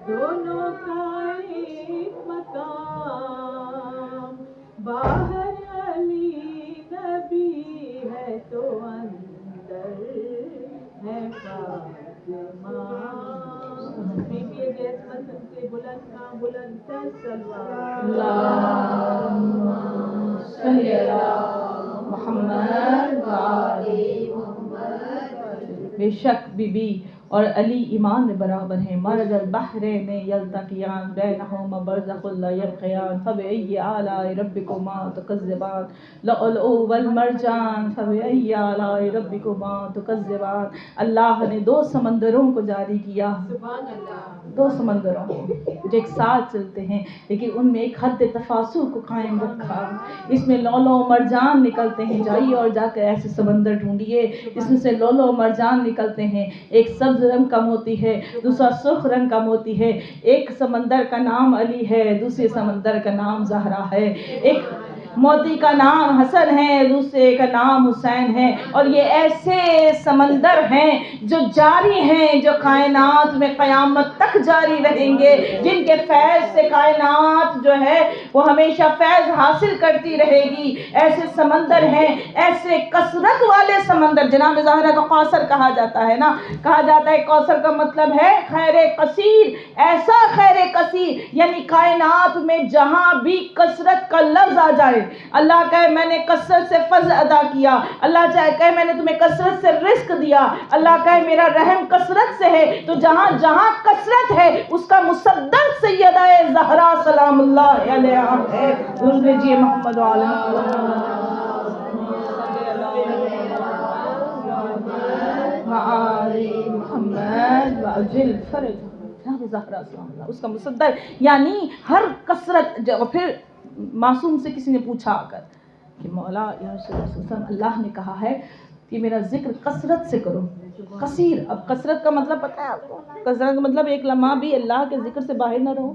دونوں کا ایک مقام، باہر علی نبی ہے تو اندر ہے فاطمہ، بی بی عصمت سے بلند کا بلند تر سلوات، اللہم صلی علی محمد و آل محمد۔ بے شک بی بی اور علی ایمان میں برابر ہیں، مرج البحرین یلتقیان بینہما برزخ لا یبغیان فبأی آلاء ربکما تکذبان، لؤلؤ والمرجان فبأی آلاء ربکما تکذبان۔ اللہ نے 2 سمندروں کو جاری کیا، 2 سمندروں کو جو ایک ساتھ چلتے ہیں لیکن ان میں ایک حد تفاصل کو قائم رکھا، اس میں لؤلؤ و مرجان نکلتے ہیں، جائیے اور جا کر ایسے سمندر ڈھونڈیے اس میں سے لؤلؤ و مرجان نکلتے ہیں، ایک سبز رنگ کا موتی ہے، دوسرا سرخ رنگ کا موتی ہے، ایک سمندر کا نام علی ہے، دوسرے سمندر کا نام زہرا ہے، ایک موتی کا نام حسن ہے، دوسرے کا نام حسین ہے، اور یہ ایسے سمندر ہیں جو جاری ہیں، جو کائنات میں قیامت تک جاری رہیں گے، جن کے فیض سے کائنات جو ہے وہ ہمیشہ فیض حاصل کرتی رہے گی۔ ایسے سمندر ہیں، ایسے کثرت والے سمندر، جناب زہرا کا کوثر کہا جاتا ہے نا، کہا جاتا ہے کوثر کا مطلب ہے خیر کثیر، ایسا خیر کثیر یعنی کائنات میں جہاں بھی کثرت کا لفظ آ جائے، اللہ کہے میں نے کثرت سے فضل ادا کیا، اللہ کہے میں نے تمہیں کثرت سے رزق دیا، اللہ کہے میرا رحم کثرت سے ہے، تو جہاں جہاں کثرت ہے اس کا مصدر سیدہ زہرا سلام اللہ علیہا ہے۔ درود بھیجیے محمد و آل محمد وعجل فرج زہرا سلام اللہ، اس کا مصدر یعنی ہر کثرت۔ پھر معصوم سے کسی نے پوچھا آ کر کہ مولا یا رسول اللہ صلی اللہ علیہ وسلم، اللہ نے کہا ہے کہ میرا ذکر کثرت سے کرو، کثیر، اب کثرت کا مطلب پتہ ہے آپ کو؟ کثرت کا مطلب ایک لمحہ بھی اللہ کے ذکر سے باہر نہ رہو،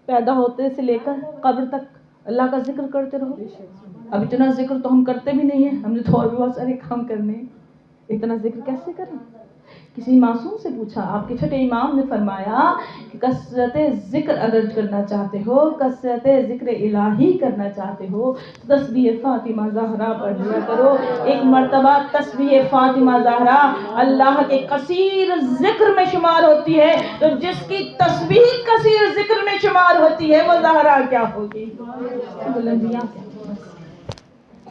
پیدا ہوتے سے لے کر قبر تک اللہ کا ذکر کرتے رہو۔ اب اتنا ذکر تو ہم کرتے بھی نہیں ہیں، ہم نے تو اور بھی بہت سارے کام کرنے ہیں، اتنا ذکر کیسے کریں؟ کسی معصوم سے پوچھا، آپ کے چھٹے امام نے فرمایا کہ کثرت ذکر اگر کرنا چاہتے ہو، کثرت ذکر الہی کرنا چاہتے ہو تو تسبیح فاطمہ زہرا پڑھ لیا کرو۔ ایک مرتبہ تسبیح فاطمہ زہرا اللہ کے کثیر ذکر میں شمار ہوتی ہے، تو جس کی تسبیح کثیر ذکر میں شمار ہوتی ہے وہ زہرا کیا ہوگی، بلندیاں کیا ہوگی۔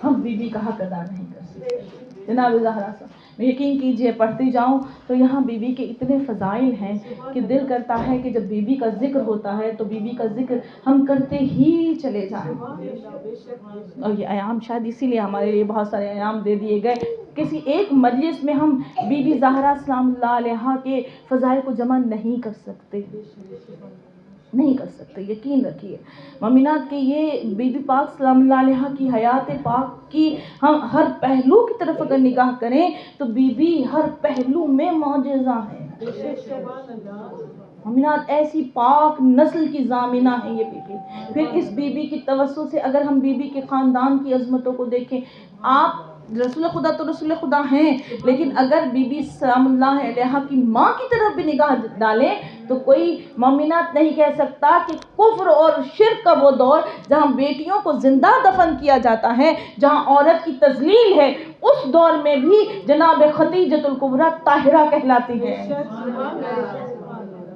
ہم بی بی کا حق ادا نہیں کر سکتے جناب زہرا صاحب۔ یقین کیجئے پڑھتی جاؤں تو یہاں بی بی کے اتنے فضائل ہیں کہ دل کرتا ہے کہ جب بی بی کا ذکر ہوتا ہے تو بی بی کا ذکر ہم کرتے ہی چلے جائیں۔ اور یہ ایام شاید اسی لیے ہمارے لیے بہت سارے ایام دے دیے گئے، کسی ایک مجلس میں ہم بی بی زہرا سلام اللہ علیہا کے فضائل کو جمع نہیں کر سکتے، نہیں کر سکتے۔ یقین رکھیے مومنات کہ یہ بی بی پاک سلام اللہ علیہا کی حیات پاک کی ہم ہر پہلو کی طرف اگر نگاہ کریں تو بی بی ہر پہلو میں معجزہ ہے۔ مومنات ایسی پاک نسل کی ضامنہ ہے یہ بی بی۔ پھر اس بی بی کی توسط سے اگر ہم بی بی کے خاندان کی عظمتوں کو دیکھیں، آپ رسول خدا تو رسول خدا ہیں، لیکن اگر بی بی سلام اللہ علیہا کی ماں کی طرف بھی نگاہ ڈالیں تو کوئی مومنات نہیں کہہ سکتا کہ کفر اور شرک کا وہ دور جہاں بیٹیوں کو زندہ دفن کیا جاتا ہے، جہاں عورت کی تذلیل ہے، اس دور میں بھی جناب خدیجۃ الکبریٰ طاہرہ کہلاتی ہے۔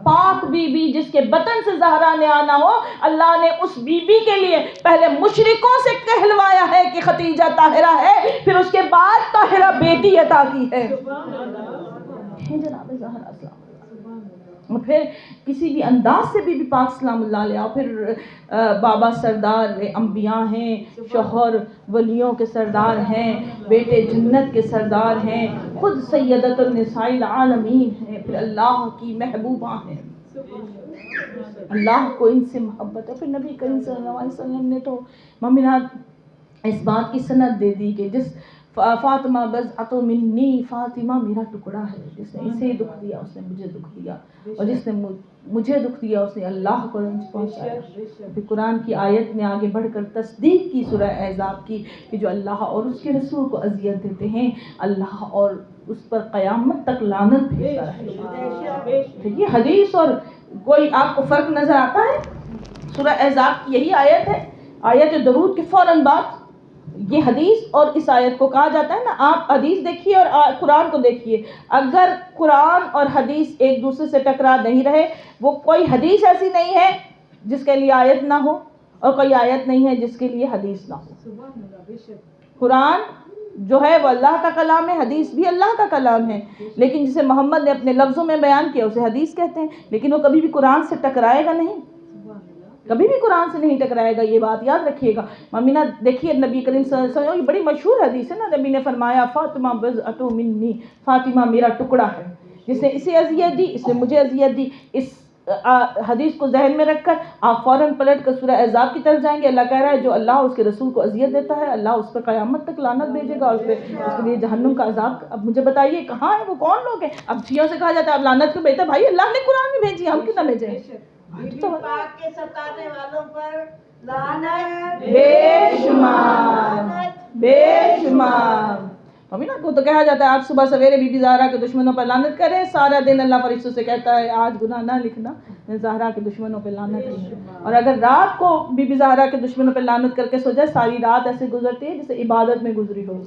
پاک بی بی جس کے بطن سے زہرا نے آنا ہو، اللہ نے اس بی بی کے لیے پہلے مشرکوں سے کہلوایا ہے کہ خدیجہ طاہرہ ہے، پھر اس کے بعد طاہرہ بیٹی عطا کی ہے جناب زہرا سلام اللہ۔ اور پھر کسی بھی انداز سے بی بی پاک سلام اللہ علیہ، پھر بابا سردار انبیاء ہیں، شوہر ولیوں کے سردار ہیں، بیٹے جنت کے سردار ہیں، خود سیدۃ النساء العالمین ہیں، پھر اللہ کی محبوبہ ہیں۔ اللہ کو ان سے محبت ہے۔ پھر نبی کریم صلی اللہ علیہ وسلم نے تو مومنات اس بات کی سند دے دی کہ جس فاطمہ بضعۃ منی، فاطمہ میرا ٹکڑا ہے، جس نے اسے دکھ دیا اس نے مجھے دکھ دیا، اور جس نے مجھے دکھ دیا اس نے اللہ کو رنج پہنچایا۔ پھر قرآن کی آیت نے آگے بڑھ کر تصدیق کی سورہ احزاب کی کہ جو اللہ اور اس کے رسول کو اذیت دیتے ہیں اللہ اور اس پر قیامت تک لعنت بھیجتا رہے گا۔ یہ حدیث اور کوئی آپ کو فرق نظر آتا ہے؟ سورہ احزاب کی یہی آیت ہے، آیت درود کے فوراً بعد یہ حدیث اور اس آیت کو کہا جاتا ہے نا، آپ حدیث دیکھیے اور قرآن کو دیکھیے، اگر قرآن اور حدیث ایک دوسرے سے ٹکرا نہیں رہے، وہ کوئی حدیث ایسی نہیں ہے جس کے لیے آیت نہ ہو اور کوئی آیت نہیں ہے جس کے لیے حدیث نہ ہو۔ قرآن جو ہے وہ اللہ کا کلام ہے، حدیث بھی اللہ کا کلام ہے، لیکن جسے محمد نے اپنے لفظوں میں بیان کیا اسے حدیث کہتے ہیں، لیکن وہ کبھی بھی قرآن سے ٹکرائے گا نہیں، کبھی بھی قرآن سے نہیں ٹکرائے گا، یہ بات یاد رکھیے گا۔ مومنہ دیکھیے نبی کریم صلی اللہ علیہ وسلم، یہ بڑی مشہور حدیث ہے نا، نبی نے فرمایا فاطمہ بضعۃ منی، فاطمہ میرا ٹکڑا ہے، جس نے اسے اذیت دی اس نے مجھے اذیت دی۔ اس حدیث کو ذہن میں رکھ کر آپ فوراً پلٹ کر سورہ احزاب کی طرف جائیں گے، اللہ کہہ رہا ہے جو اللہ اس کے رسول کو اذیت دیتا ہے اللہ اس پر قیامت تک لعنت بھیجے گا اور اس کے لیے جہنم کا عذاب۔ اب مجھے بتائیے کہاں ہے وہ، کون لوگ ہیں؟ اب شیعوں سے کہا جاتا ہے اب لعنت کیوں بھیجتا ہے؟ بھائی اللہ نے قرآن میں بھیجی، ہم کیوں نہ بھیجیں؟ پاک کے ستانے والوں پر لعنت بے شمار بے شمار۔ مومنہ کو تو کہا جاتا ہے آج صبح سویرے بی بی زہرا کے دشمنوں پر لعنت کرے، سارا دن اللہ فرشتوں سے کہتا ہے آج گناہ نہ لکھنا، زہرا کے دشمنوں پہ لعنت ہے۔ اور اگر رات کو بی بی زہرا کے دشمنوں پہ لعنت کر کے سو جائے، ساری رات ایسے گزرتی ہے جیسے عبادت میں گزری ہو۔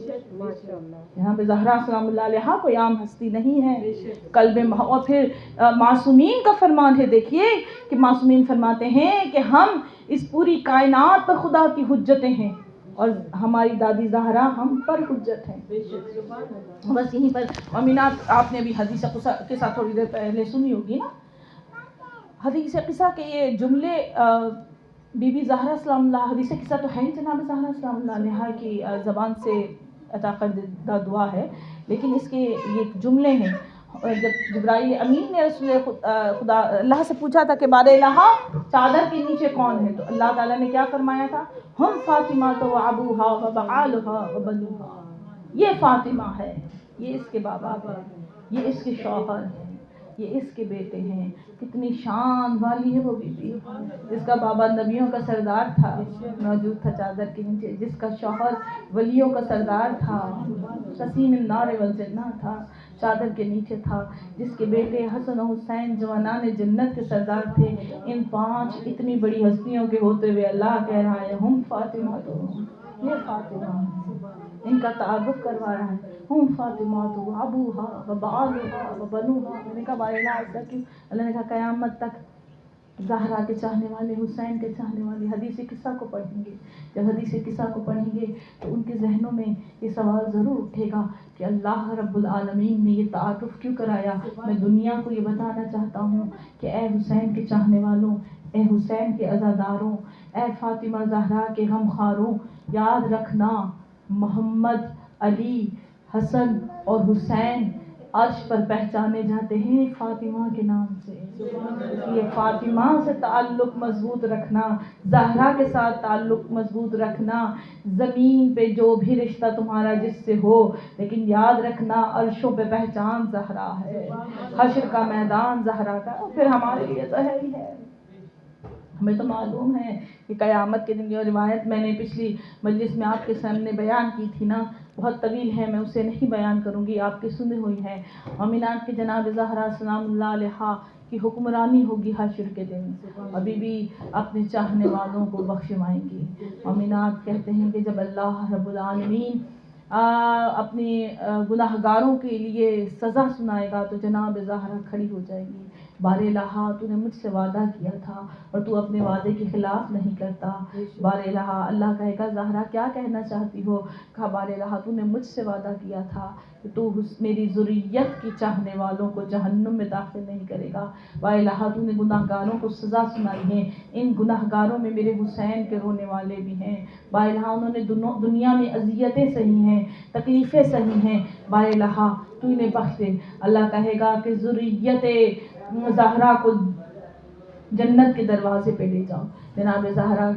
یہاں پہ زہرا سلام اللہ علیہا کوئی عام ہستی نہیں ہے، قلب اور پھر معصومین کا فرمان ہے، دیکھیے کہ معصومین فرماتے ہیں کہ ہم اس پوری کائنات پر خدا کی حجتیں ہیں اور ہماری دادی زہرا ہم پر حجت ہیں۔ بس یہیں پر مومنات آپ نے بھی حدیث قصہ تھوڑی دیر پہلے سنی ہوگی نا، حدیث قصہ کے یہ جملے بی بی زہرا سلام اللہ، حدیث قصہ تو ہے ہی جناب زہرا سلام اللہ علیہا کی زبان سے عطا کردہ دعا ہے، لیکن اس کے یہ جملے ہیں۔ جب جبرائیل امین نے رسول خدا اللہ سے پوچھا تھا کہ بار الہا چادر کے نیچے کون ہے، تو اللہ تعالیٰ نے کیا فرمایا تھا؟ ہم فاطمہ تو ابوہا و بعالہا و بنوہا، یہ فاطمہ ہے، یہ اس کے بابا ہے، یہ اس کے شوہر ہیں، یہ اس کے بیٹے ہیں. کتنی شان والی ہے وہ بی بی جس کا بابا نبیوں کا سردار تھا، موجود تھا چادر کے نیچے، جس کا شوہر ولیوں کا سردار تھا، قسیم النار والجنہ تھا، چادر کے نیچے تھا، جس کے بیٹے حسن و حسین جوانان جنت کے سردار تھے. ان 5 اتنی بڑی ہستیوں کے ہوتے ہوئے اللہ کہہ رہا ہے ہم فاطمہ تو یہ فاطمہ ان کا تعارف کروا رہا ہے. ہم فاطمہ تو ابوہا و بالہا و بنوہا. میں نے کہا بارے ایسا کیوں؟ اللہ نے کہا قیامت تک زہرا کے چاہنے والے، حسین کے چاہنے والے حدیث قصہ کو پڑھیں گے. جب حدیث قصہ کو پڑھیں گے تو ان کے ذہنوں میں یہ سوال ضرور اٹھے گا کہ اللہ رب العالمین نے یہ تعارف کیوں کرایا. میں دنیا کو یہ بتانا چاہتا ہوں کہ اے حسین کے چاہنے والوں، اے حسین کے عزاداروں، اے فاطمہ زہرا کے غمخواروں، یاد رکھنا محمد، علی، حسن اور حسین عرش پر پہچانے جاتے ہیں فاطمہ کے نام سے. یہ فاطمہ سے تعلق مضبوط رکھنا، زہرا کے ساتھ تعلق مضبوط رکھنا. زمین پہ جو بھی رشتہ تمہارا جس سے ہو، لیکن یاد رکھنا عرشوں پہ پہچان زہرا ہے، حشر کا میدان زہرا کا. اور پھر ہمارے لیے تو ہے ہی ہے. ہمیں تو معلوم ہے کہ قیامت کے دن، یہ روایت میں نے پچھلی مجلس میں آپ کے سامنے بیان کی تھی نا، بہت طویل ہے، میں اسے نہیں بیان کروں گی، آپ کی سنی ہوئی ہے. مومنات کی جناب زہرا سلام اللہ علیہا کی حکمرانی ہوگی حشر کے دن. ابھی بھی اپنے چاہنے والوں کو بخشوائیں گی. مومنات کہتے ہیں کہ جب اللہ رب العالمین اپنے گناہگاروں کے لیے سزا سنائے گا تو جناب زہرا کھڑی ہو جائے گی. بار الہا تو نے مجھ سے وعدہ کیا تھا اور تو اپنے وعدے کے خلاف نہیں کرتا. بار الہا اللہ کہے گا زہرا کیا کہنا چاہتی ہو؟ کہا بار الہا تو نے مجھ سے وعدہ کیا تھا کہ تو میری ذریت کی چاہنے والوں کو جہنم میں داخل نہیں کرے گا. بار الہا تو نے گناہگاروں کو سزا سنائی ہے، ان گناہگاروں میں میرے حسین کے رونے والے بھی ہیں. بار الہا انہوں نے دنیا میں اذیتیں سہی ہیں، تکلیفیں سہی ہیں، بار الہا تو انہیں بخش دے. اللہ کہے گا کہ ذریت زہرا کو جنت کے دروازے پہ لے جاؤ. جناب زہرا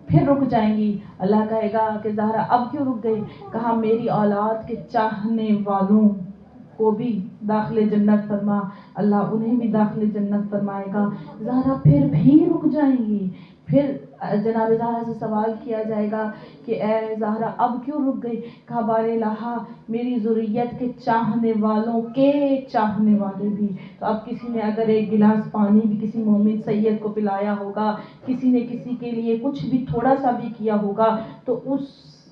پھر رک جائیں گی. اللہ کہے گا کہ زہرا اب کیوں رک گئی؟ کہا میری اولاد کے چاہنے والوں کو بھی داخل جنت فرما. اللہ انہیں بھی داخل جنت فرمائے گا. زہرا پھر بھی رک جائیں گی. پھر جناب زہرا سے سوال کیا جائے گا کہ اے زہرا اب کیوں رک گئی؟ کہا بار الہا میری ذریت کے چاہنے والوں کے چاہنے والے بھی. تو اب کسی نے اگر ایک گلاس پانی بھی کسی مومن سید کو پلایا ہوگا، کسی نے کسی کے لیے کچھ بھی تھوڑا سا بھی کیا ہوگا تو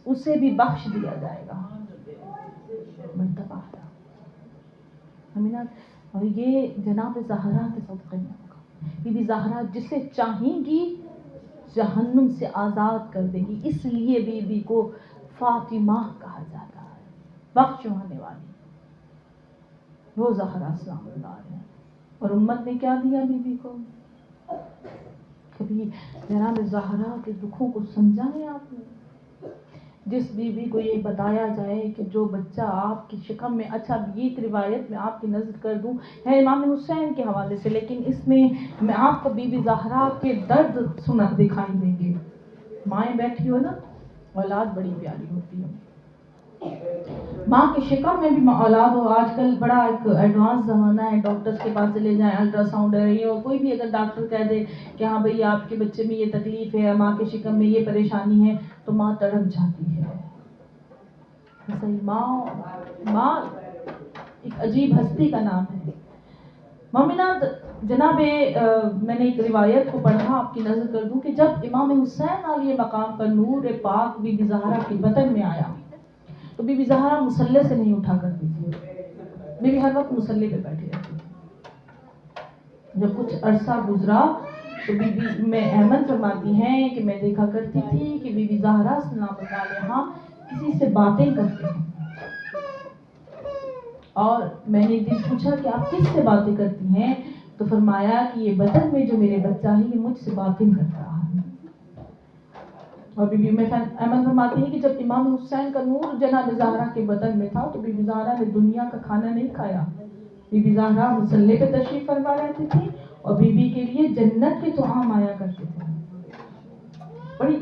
اسے بھی بخش دیا جائے گا. اور یہ جناب زہرا کے صدقے میں ہوگا. بی بی زہرا جسے چاہیں گی جہنم سے آزاد کر دے گی. اس لیے بی بی کو فاطمہ کہا جاتا ہے، بخشوانے والی. وہ زہرا سلام اللہ علیہا. اور امت نے کیا دیا بی بی کو؟ کبھی جناب زہرا کے دکھوں کو سمجھا ہے آپ نے؟ جس بی بی کو یہ بتایا جائے کہ جو بچہ آپ کی شکم میں، اچھا یہ ایک روایت میں آپ کی نظر کر دوں ہے امام حسین کے حوالے سے، لیکن اس میں آپ کو بی بی زہرا کے درد سنا دکھائی دیں گے. مائیں بیٹھی ہو نا، اولاد بڑی پیاری ہوتی ہے. ماں کے شکم میں بھی اولاد ہو. آج کل بڑا ایک ایڈوانس زمانہ ہے، ڈاکٹرز کے پاس چلے جائیں، الٹرا ساؤنڈ ہے یہ، اور کوئی بھی اگر ڈاکٹر کہہ دے کہ ہاں بھئی آپ کے بچے میں یہ تکلیف ہے، ماں کے شکم میں یہ پریشانی ہے، تو ماں تڑپ جاتی ہے. صحیح، ماں ایک عجیب ہستی کا نام ہے. مومنات جناب میں نے ایک روایت کو پڑھا، آپ کی نظر کر دوں کہ جب امام حسین علیہ مقام کا نور پاک بی بی زہرا کے بدن میں آیا تو بی بی زہرا مصلے سے نہیں اٹھا کرتی تھی. بی بی ہر وقت مصلے پہ بیٹھی رہتی تھی. جب کچھ عرصہ گزرا تو بی بی میں احمد فرماتی ہیں کہ میں دیکھا کرتی تھی کہ بی بی زہرا سلام اللہ علیہا کسی سے باتیں کرتے ہیں. اور میں نے ایک دن پوچھا کہ آپ کس سے باتیں کرتی ہیں؟ تو فرمایا کہ یہ بدن میں جو میرے بچہ ہے یہ مجھ سے باتیں کر رہا ہے. اور بی بی میں احمد فرماتی ہے کہ جب امام حسین کا نور جناب زہرا کے بدن میں تھا تو بی بی زہرا نے دنیا کا کھانا نہیں کھایا. بی بی زہرا مصلے پہ تشریف فرما رہتی تھی اور بی بی کے لیے جنت کے طعام آیا کرتے تھے. بڑی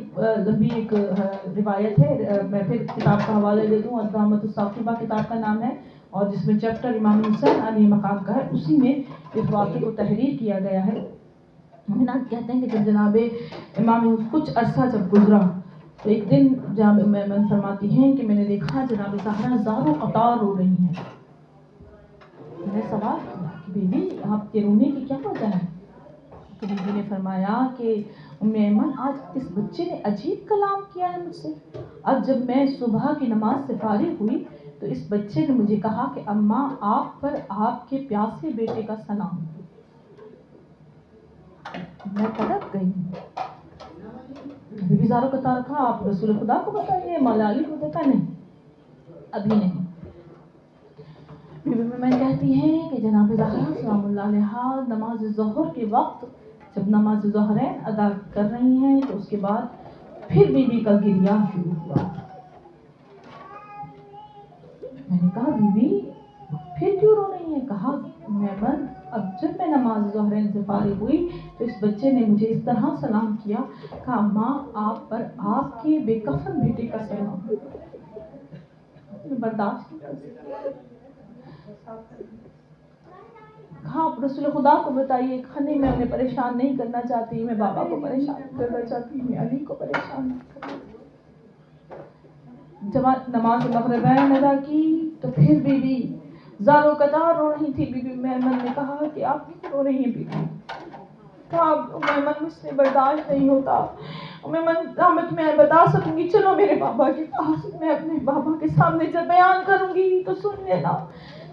لمبی ایک روایت ہے، میں پھر کتاب کا حوالہ دے دوں. الرحمۃ الثاقبہ کتاب کا نام ہے، اور جس میں چیپٹر امام حسین علیہ مقام کا ہے اسی میں اس واقعے کو تحریر کیا گیا ہے۔ مومنات کہتے ہیں کہ جب جناب امام کچھ عرصہ جب گزرا تو ایک دن جناب میمن فرماتی ہیں کہ میں نے دیکھا جناب زہرا زاروں قطار رو رہی ہیں۔ میں نے سوال کیا کہ بیوی آپ کے رونے کی کیا وجہ ہے؟ تو بیوی نے فرمایا کہ ام ایمن آج اس بچے نے عجیب کلام کیا ہے مجھ سے۔ اب جب میں صبح کی نماز سے فارغ ہوئی تو اس بچے نے مجھے کہا کہ اماں آپ پر آپ کے پیاسے بیٹے کا سلام۔ میں تڑپ گئی۔ بی بی زارو کا تارکھا آپ رسول خدا کو بتائیے، مولا علی کو بتا نہیں، ابھی نہیں۔ بی بی میں کہتی ہیں کہ جناب زہرا سلام اللہ علیہا نماز ظہر کے وقت جب نماز ظہرین ادا کر رہی ہیں تو اس کے بعد پھر بی بی کا گریہ شروع ہوا۔ میں نے کہا بی بی پھر کیوں رو رہی ہیں؟ کہا میمن اب جب میں نماز ظہرین سے فارغ ہوئی تو اس بچے نے مجھے اس طرح سلام کیا، کہا ماں آپ پر آپ کے بے کفن بیٹے کا سلام۔ برداشت کہا آپ رسول خدا کو بتائیے، کھانے میں انہیں پریشان نہیں کرنا چاہتی، میں بابا کو پریشان کرنا چاہتی، میں علی کو پریشان نہیں کرنا۔ جب نماز مغربین ادا کی تو پھر بی بی زارو قطار رو رہی تھی۔ بی بی میمن نے کہا کہ آپ کیوں رو رہی ہیں بی بی؟ کہا میمن مجھ سے برداشت نہیں ہوتا، میمن میں تمہیں بتا سکوں گی، چلو میرے بابا کے پاس، میں اپنے بابا کے سامنے جب بیان کروں گی تو سن لینا۔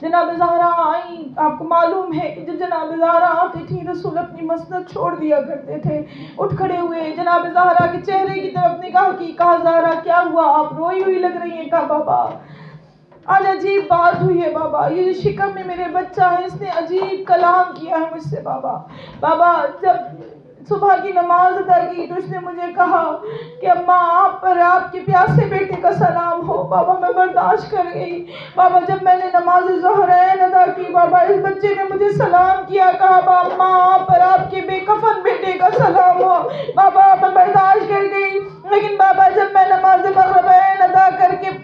جناب زہرا آئی، آپ کو معلوم ہے کہ جب جناب زہرا آتی تھی رسول اپنی مسند چھوڑ دیا کرتے تھے، اٹھ کھڑے ہوئے جناب زہرا کے چہرے کی طرف نگاہ کی، کہا زہرا کیا ہوا، آپ روئی ہوئی لگ رہی ہیں؟ کہا بابا آج عجیب بات ہوئی ہے بابا، یہ جو شکم میں میرے بچہ ہے اس نے عجیب کلام کیا ہے مجھ سے بابا۔ بابا جب صبح کی نماز ادا کی تو اس نے مجھے کہا کہ اماں آپ پر آپ کے پیاسے بیٹے کا سلام ہو۔ بابا میں برداشت کر گئی۔ بابا جب میں نے نماز ظہرین ادا کی بابا اس بچے نے مجھے سلام کیا، کہا اماں آپ پر آپ کے بے کفن بیٹے کا سلام ہو۔ بابا میں برداشت کر گئی، لیکن بابا جب میں نماز مغربین ادا کر کے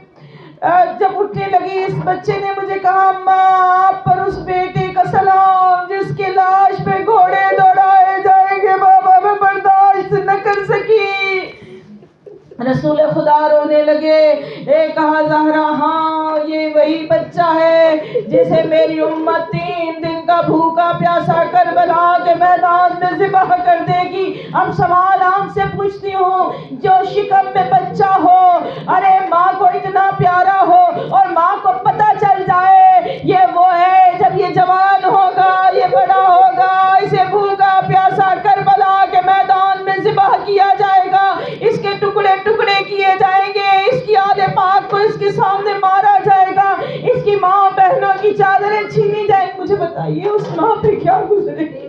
جب اٹھنے لگی اس بچے نے مجھے کہا اماں آپ پر اس بیٹے کا سلام جس کے لاش پہ گھوڑے دوڑائے جائیں گے۔ بابا میں برداشت نہ کر سکی، رسول خدا رونے لگے۔ کہا زہرا ہاں یہ وہی بچہ ہے جسے میری امت 3 دن کا بھوکا پیاسا کربلا کے میدان میں ذبح کر دے گی۔ اب سوال آپ سے پوچھتی ہوں، جو شکم میں بچہ ہو، ارے ماں کو اتنا پیارا ہو اور ماں کو پتہ چل جائے یہ وہ ہے، جب یہ جوان ہوگا یہ بڑا ہوگا اسے بھوکا پیاسا کربلا کے میدان میں ذبح کیا جائے گا، اس کے ٹکڑے ٹکڑے کیے جائیں گے، اس کی آل پاک کو اس کے سامنے مارا جائے گا، اس کی ماں بہنوں کی چادریں چھینی جائیں گی۔ مجھے بتائیے اس ماں پہ کیا گزرے گی؟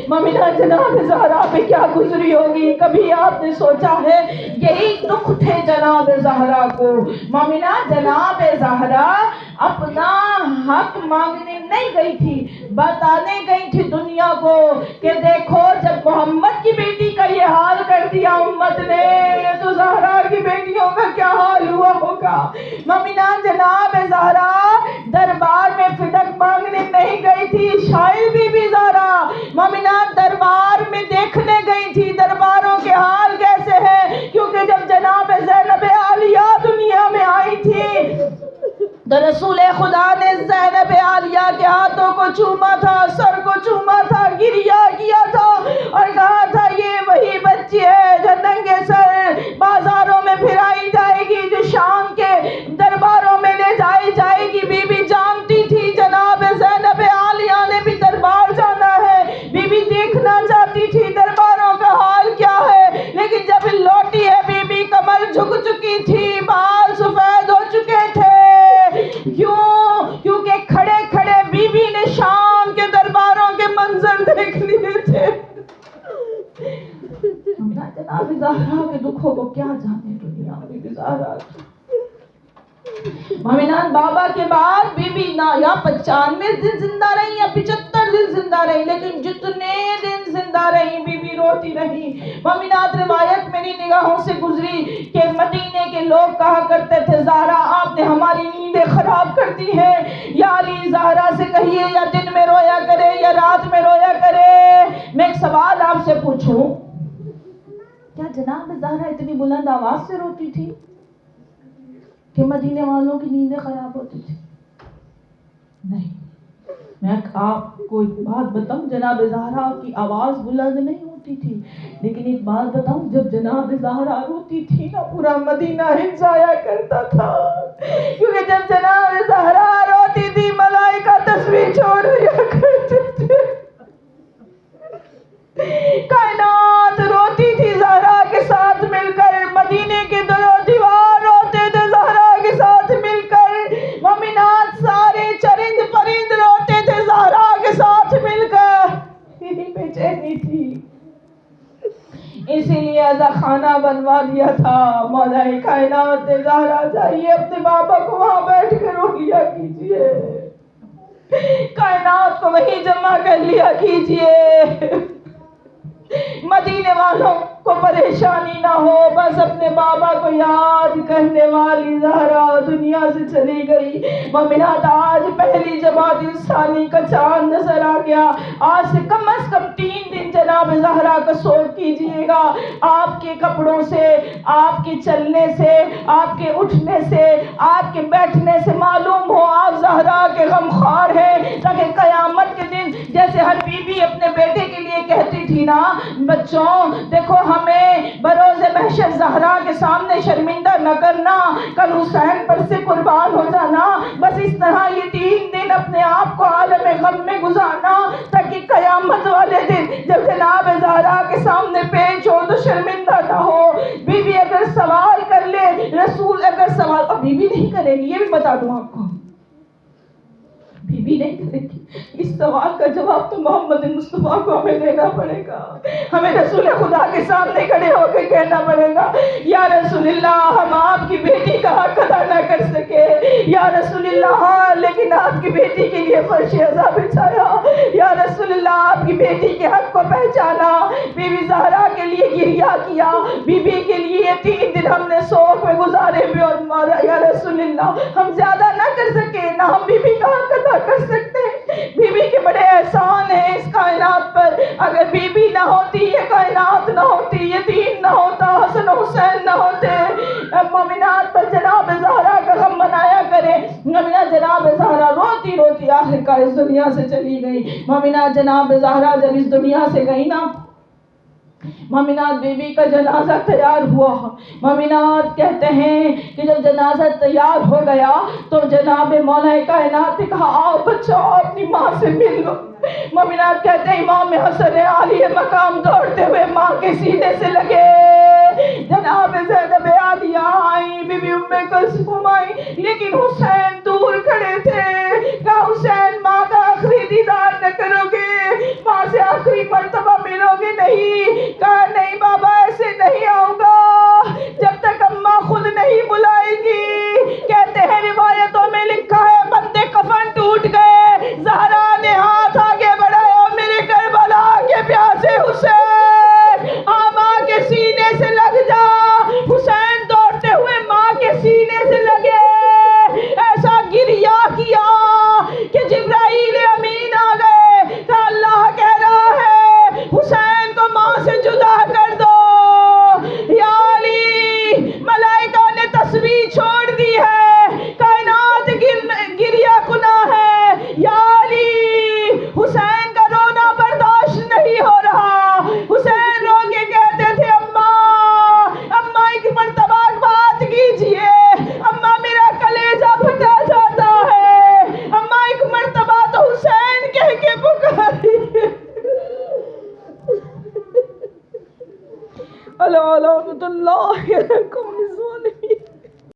مومنہ جناب زہرا پہ کیا گزری ہوگی؟ کبھی آپ نے سوچا ہے؟ یہی دکھ تھے جناب زہرا کو۔ مومنہ جناب زہرا اپنا حق مانگنے نہیں گئی تھی، بتانے گئی تھی دنیا کو کہ دیکھو جب محمد کی بیٹی کا یہ حال کر دیا امت نے تو زہرا کی بیٹیوں کا کیا حال ہوا ہوگا۔ مومنہ جناب زہرا دربار میں فدق مانگنے نہیں گئی تھی، شاعر بی بی زہرا مومنہ دربار میں دیکھنے گئی تھی درباروں کے حال کیسے ہیں، کیونکہ جب جناب زینب عالیہ دنیا میں آئی تھی تو رسول خدا نے زینب عالیہ کے ہاتھوں کو چوما تھا، سر کو چوما تھا، گریہ کیا تھا اور کہا تھا یہ وہی بچی ہے جو ننگے سر بازاروں میں پھرائی جائے گی، جو شام کے درباروں میں لے جائی جائے گی۔ بی بی جانتی تھی جناب زینب عالیہ نے بھی دربار جانا ہے، بی بی دیکھنا چاہتی تھی درباروں کا حال کیا ہے، لیکن جب لوٹی ہے بی بی کمر جھک چکی تھی، بال سفید ہو چکے تھے، کیونکہ کھڑے کھڑے بی بی نے شام کے درباروں کے منظر دیکھ لیے تھے۔ جناب زہرا کے دکھوں کو کیا جانے دنیا بی بی زہرا۔ مومنان بابا کے بعد بی بی نہ یا 95 دن زندہ رہی یا 75 دن زندہ رہی، لیکن جتنے دن زندہ رہی بی بی رو روتی رہی. مومنات روایت میری نگاہوں سے گزری کہ مدینے کے لوگ کہا کرتے تھے زہرا آپ نے ہماری نیندیں خراب کر دی ہیں. یا علی زہرا سے کہیے یا دن میں رویا کرے یا رات میں رویا کرے. میں ایک سوال آپ سے پوچھوں, کیا جناب زہرا اتنی بلند آواز سے روتی تھی کہ مدینے والوں کی نیندیں خراب ہوتی تھی؟ نہیں. میں آپ کو ایک بات بتاؤں, جناب زہرا کی آواز بلند نہیں ہوتی تھی, لیکن ایک بات بتاؤں, جب جناب زہرا روتی تھی نا پورا مدینہ ہل جایا کرتا تھا. کیونکہ جب جناب زہرا روتی تھی ملائکہ تسبیح چھوڑ دیا کرتے تھے. کائنات روتی تھی زہرا کے ساتھ مل کر, مدینے کے در و دیوار روتے تھے زہرا کے ساتھ مل کر, مومنات سارے چرند پرند روتے تھے زہرا کے ساتھ مل کر. یہی بے چینی تھی, اسی لیے ایسا کھانا بنوا دیا تھا مولا کائنات نے, زہرا جائیے اپنے بابا کو وہاں بیٹھ کر رو لیا کیجئے, کائنات کو وہیں جمع کر لیا کیجئے. مدینے والوں کو پریشانی نہ ہو, بس اپنے بابا کو یاد کرنے والی زہرا دنیا سے چلی گئی. مومنات آج پہلی جماعت ثانی کا چاند نظر آ گیا. آج سے کم از کم 3 دن جناب زہرا کا سوگ کیجئے گا. آپ کے کپڑوں سے, آپ کے چلنے سے, آپ کے اٹھنے سے, آپ کے بیٹھنے سے معلوم ہو آپ زہرا کے غمخوار ہیں. تاکہ قیامت کے دن جیسے ہر بیوی اپنے بیٹے کے لیے کہتی تھی نا, بچوں دیکھو ہمیں بروز محشر زہرا کے سامنے شرمندہ نہ کرنا, کل حسین پر سے قربان ہو جانا, بس اس طرح یہ 3 دن اپنے آپ کو عالم غم میں گزارنا, تاکہ قیامت والے دن جب جناب زہرا کے سامنے پیش ہو تو شرمندہ نہ ہو. بیوی اگر سوال کر لے, رسول اگر سوال, اور بیوی نہیں کرے گی, یہ بھی بتا دوں آپ کو, بیوی نہیں کرے گی. اس سوال کا جواب تو محمد مصطفیٰ کو ہمیں دینا پڑے گا. ہمیں رسول خدا کے سامنے کھڑے ہو کے کہنا پڑے گا, یا رسول اللہ ہم آپ کی بیٹی کا حق ادا نہ کر سکے, یا رسول اللہ ہاں لیکن آپ کی بیٹی کے لیے فرش عذاب بچھایا, یا رسول اللہ آپ کی بیٹی کے حق کو پہچانا. بیوی زہرا کے لیے گریہ کیا, بیوی کے لیے 3 دن ہم نے سوگ میں گزارے بھی, اور مارا یا رسول اللہ ہم زیادہ نہ کر سکے, نہ ہم بیوی کا حق ادا کر سکتے. بیوی کے بڑے احسان ہیں اس کائنات پر. اگر بیوی نہ ہوتی, یہ کائنات نہ ہوتی, یہ دین نہ ہوتا, حسن و حسین نہ ہوتے. مومنات پر جناب زہرا کا غم منایا کرے. مومنات جناب زہرا روتی روتی آخرکار اس دنیا سے چلی گئی. مومنات جناب زہرا جب اس دنیا سے گئی نا, مومنات بیوی کا جنازہ تیار ہوا. مومنات کہتے ہیں کہ جب جنازہ تیار ہو گیا تو جناب مولا کائنات نے کہا آؤ بچوں اپنی ماں سے مل لو. مومنات کہتے ہیں امام حسن عالی مقام دوڑتے ہوئے ماں کے سینے سے لگے. جناب زینب عالیہ آئی, بی بی ام کلثوم آئی, لیکن حسین دور کھڑے تھے. کہا حسین ماں کا آخری دیدار نہ کرو گے, ماں سے آخری مرتبہ ملو گے نہیں؟ کہا نہیں بابا ایسے نہیں